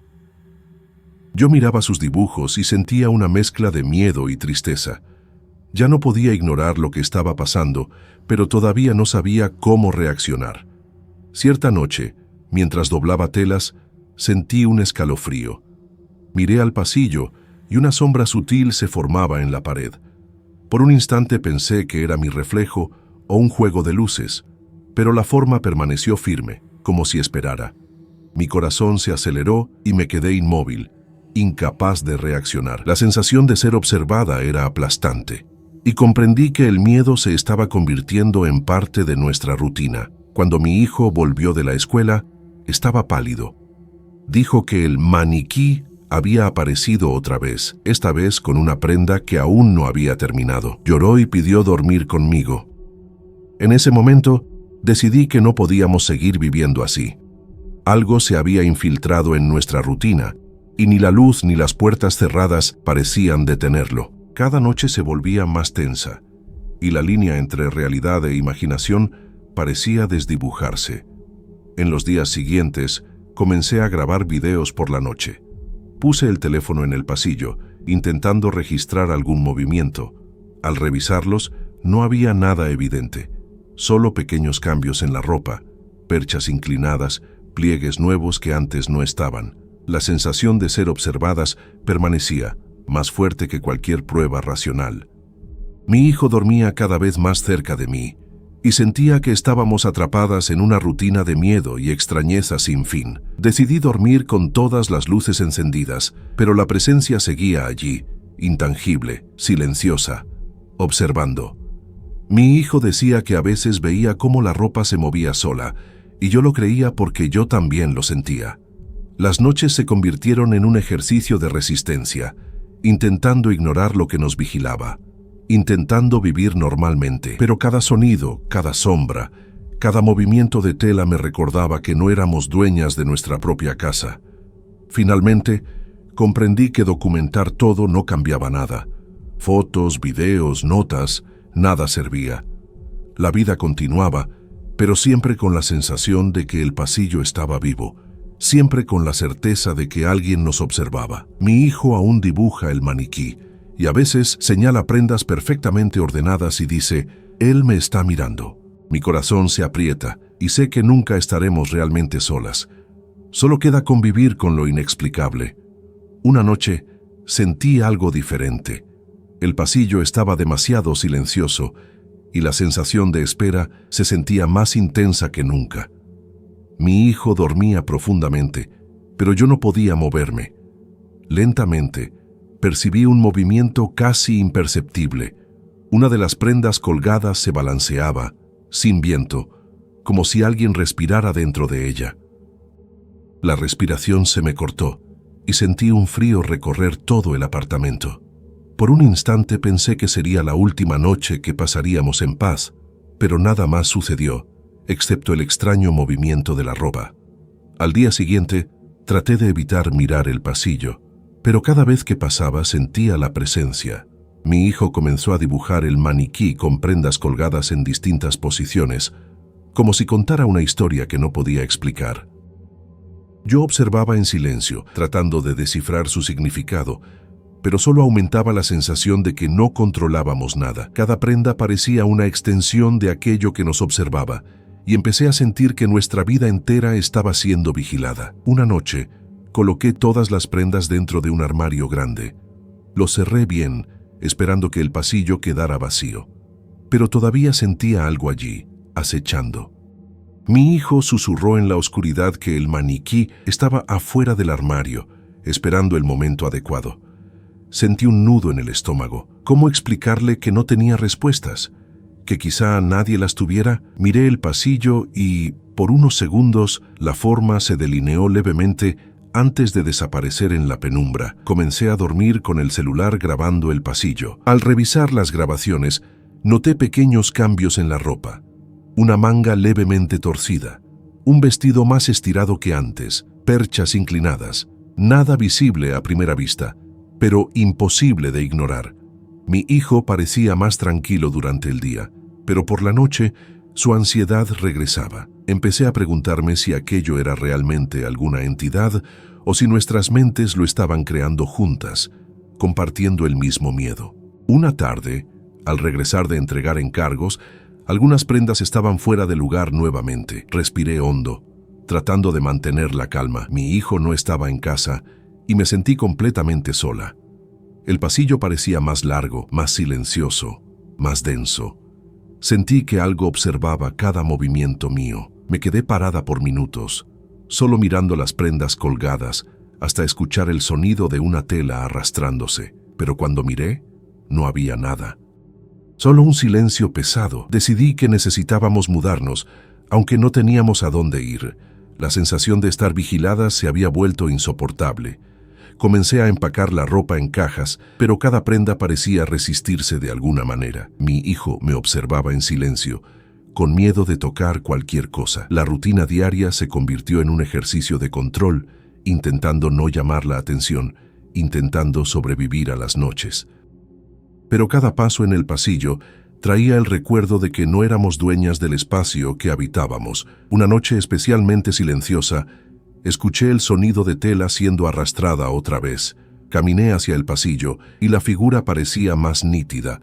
Yo miraba sus dibujos y sentía una mezcla de miedo y tristeza. Ya no podía ignorar lo que estaba pasando, pero todavía no sabía cómo reaccionar. Cierta noche, mientras doblaba telas, sentí un escalofrío. Miré al pasillo y una sombra sutil se formaba en la pared. Por un instante pensé que era mi reflejo o un juego de luces, pero la forma permaneció firme, como si esperara. Mi corazón se aceleró y me quedé inmóvil, incapaz de reaccionar. La sensación de ser observada era aplastante, y comprendí que el miedo se estaba convirtiendo en parte de nuestra rutina. Cuando mi hijo volvió de la escuela, estaba pálido. Dijo que el maniquí había aparecido otra vez, esta vez con una prenda que aún no había terminado. Lloró y pidió dormir conmigo. En ese momento, decidí que no podíamos seguir viviendo así. Algo se había infiltrado en nuestra rutina, y ni la luz ni las puertas cerradas parecían detenerlo. Cada noche se volvía más tensa, y la línea entre realidad e imaginación parecía desdibujarse. En los días siguientes, comencé a grabar videos por la noche. Puse el teléfono en el pasillo, intentando registrar algún movimiento. Al revisarlos, no había nada evidente, solo pequeños cambios en la ropa, perchas inclinadas, pliegues nuevos que antes no estaban. La sensación de ser observadas permanecía, más fuerte que cualquier prueba racional. Mi hijo dormía cada vez más cerca de mí, y sentía que estábamos atrapadas en una rutina de miedo y extrañeza sin fin. Decidí dormir con todas las luces encendidas, pero la presencia seguía allí, intangible, silenciosa, observando. Mi hijo decía que a veces veía cómo la ropa se movía sola, y yo lo creía porque yo también lo sentía. Las noches se convirtieron en un ejercicio de resistencia, intentando ignorar lo que nos vigilaba, intentando vivir normalmente. Pero cada sonido, cada sombra, cada movimiento de tela me recordaba que no éramos dueñas de nuestra propia casa. Finalmente, comprendí que documentar todo no cambiaba nada. Fotos, videos, notas, nada servía. La vida continuaba, pero siempre con la sensación de que el pasillo estaba vivo, siempre con la certeza de que alguien nos observaba. Mi hijo aún dibuja el maniquí, y a veces señala prendas perfectamente ordenadas y dice, «Él me está mirando». Mi corazón se aprieta, y sé que nunca estaremos realmente solas. Solo queda convivir con lo inexplicable. Una noche, sentí algo diferente. El pasillo estaba demasiado silencioso, y la sensación de espera se sentía más intensa que nunca. Mi hijo dormía profundamente, pero yo no podía moverme. Lentamente, percibí un movimiento casi imperceptible. Una de las prendas colgadas se balanceaba, sin viento, como si alguien respirara dentro de ella. La respiración se me cortó, y sentí un frío recorrer todo el apartamento. Por un instante pensé que sería la última noche que pasaríamos en paz, pero nada más sucedió, excepto el extraño movimiento de la ropa. Al día siguiente, traté de evitar mirar el pasillo, pero cada vez que pasaba sentía la presencia. Mi hijo comenzó a dibujar el maniquí con prendas colgadas en distintas posiciones, como si contara una historia que no podía explicar. Yo observaba en silencio, tratando de descifrar su significado, pero solo aumentaba la sensación de que no controlábamos nada. Cada prenda parecía una extensión de aquello que nos observaba, y empecé a sentir que nuestra vida entera estaba siendo vigilada. Una noche, coloqué todas las prendas dentro de un armario grande. Lo cerré bien, esperando que el pasillo quedara vacío. Pero todavía sentía algo allí, acechando. Mi hijo susurró en la oscuridad que el maniquí estaba afuera del armario, esperando el momento adecuado. Sentí un nudo en el estómago. ¿Cómo explicarle que no tenía respuestas? ¿Que quizá nadie las tuviera? Miré el pasillo y, por unos segundos, la forma se delineó levemente antes de desaparecer en la penumbra. Comencé a dormir con el celular grabando el pasillo. Al revisar las grabaciones, noté pequeños cambios en la ropa. Una manga levemente torcida, un vestido más estirado que antes, perchas inclinadas, nada visible a primera vista, pero imposible de ignorar. Mi hijo parecía más tranquilo durante el día, pero por la noche su ansiedad regresaba. Empecé a preguntarme si aquello era realmente alguna entidad o si nuestras mentes lo estaban creando juntas, compartiendo el mismo miedo. Una tarde, al regresar de entregar encargos, algunas prendas estaban fuera de lugar nuevamente. Respiré hondo, tratando de mantener la calma. Mi hijo no estaba en casa y me sentí completamente sola. El pasillo parecía más largo, más silencioso, más denso. Sentí que algo observaba cada movimiento mío. Me quedé parada por minutos, solo mirando las prendas colgadas, hasta escuchar el sonido de una tela arrastrándose. Pero cuando miré, no había nada. Solo un silencio pesado. Decidí que necesitábamos mudarnos, aunque no teníamos a dónde ir. La sensación de estar vigiladas se había vuelto insoportable. Comencé a empacar la ropa en cajas, pero cada prenda parecía resistirse de alguna manera. Mi hijo me observaba en silencio, con miedo de tocar cualquier cosa. La rutina diaria se convirtió en un ejercicio de control, intentando no llamar la atención, intentando sobrevivir a las noches. Pero cada paso en el pasillo traía el recuerdo de que no éramos dueñas del espacio que habitábamos. Una noche especialmente silenciosa, escuché el sonido de tela siendo arrastrada otra vez. Caminé hacia el pasillo y la figura parecía más nítida,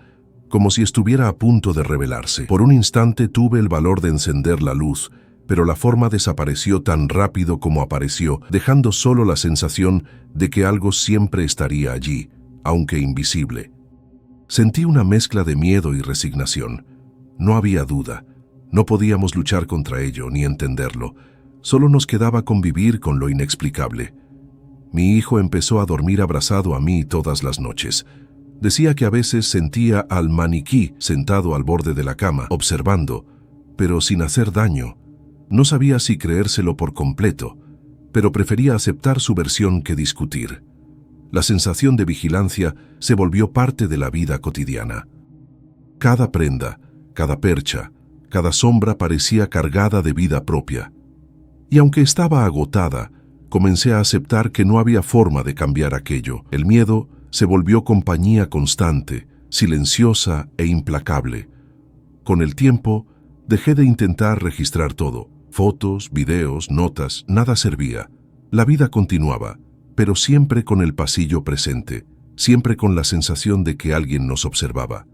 como si estuviera a punto de revelarse. Por un instante tuve el valor de encender la luz, pero la forma desapareció tan rápido como apareció, dejando solo la sensación de que algo siempre estaría allí, aunque invisible. Sentí una mezcla de miedo y resignación. No había duda. No podíamos luchar contra ello ni entenderlo. Solo nos quedaba convivir con lo inexplicable. Mi hijo empezó a dormir abrazado a mí todas las noches. Decía que a veces sentía al maniquí sentado al borde de la cama, observando, pero sin hacer daño. No sabía si creérselo por completo, pero prefería aceptar su versión que discutir. La sensación de vigilancia se volvió parte de la vida cotidiana. Cada prenda, cada percha, cada sombra parecía cargada de vida propia. Y aunque estaba agotada, comencé a aceptar que no había forma de cambiar aquello. El miedo se volvió compañía constante, silenciosa e implacable. Con el tiempo, dejé de intentar registrar todo. Fotos, videos, notas, nada servía. La vida continuaba, pero siempre con el pasillo presente, siempre con la sensación de que alguien nos observaba.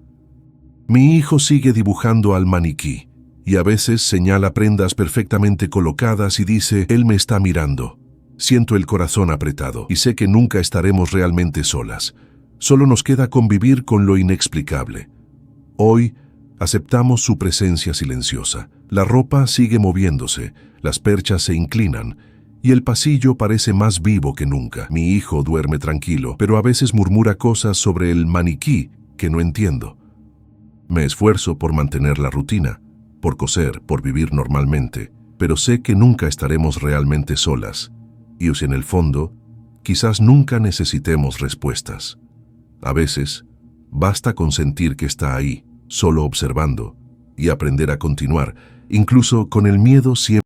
Mi hijo sigue dibujando al maniquí, y a veces señala prendas perfectamente colocadas y dice, «Él me está mirando». Siento el corazón apretado, y sé que nunca estaremos realmente solas. Solo nos queda convivir con lo inexplicable. Hoy, aceptamos su presencia silenciosa. La ropa sigue moviéndose, las perchas se inclinan, y el pasillo parece más vivo que nunca. Mi hijo duerme tranquilo, pero a veces murmura cosas sobre el maniquí que no entiendo. Me esfuerzo por mantener la rutina, por coser, por vivir normalmente, pero sé que nunca estaremos realmente solas, y en el fondo, quizás nunca necesitemos respuestas. A veces, basta con sentir que está ahí, solo observando, y aprender a continuar, incluso con el miedo siempre.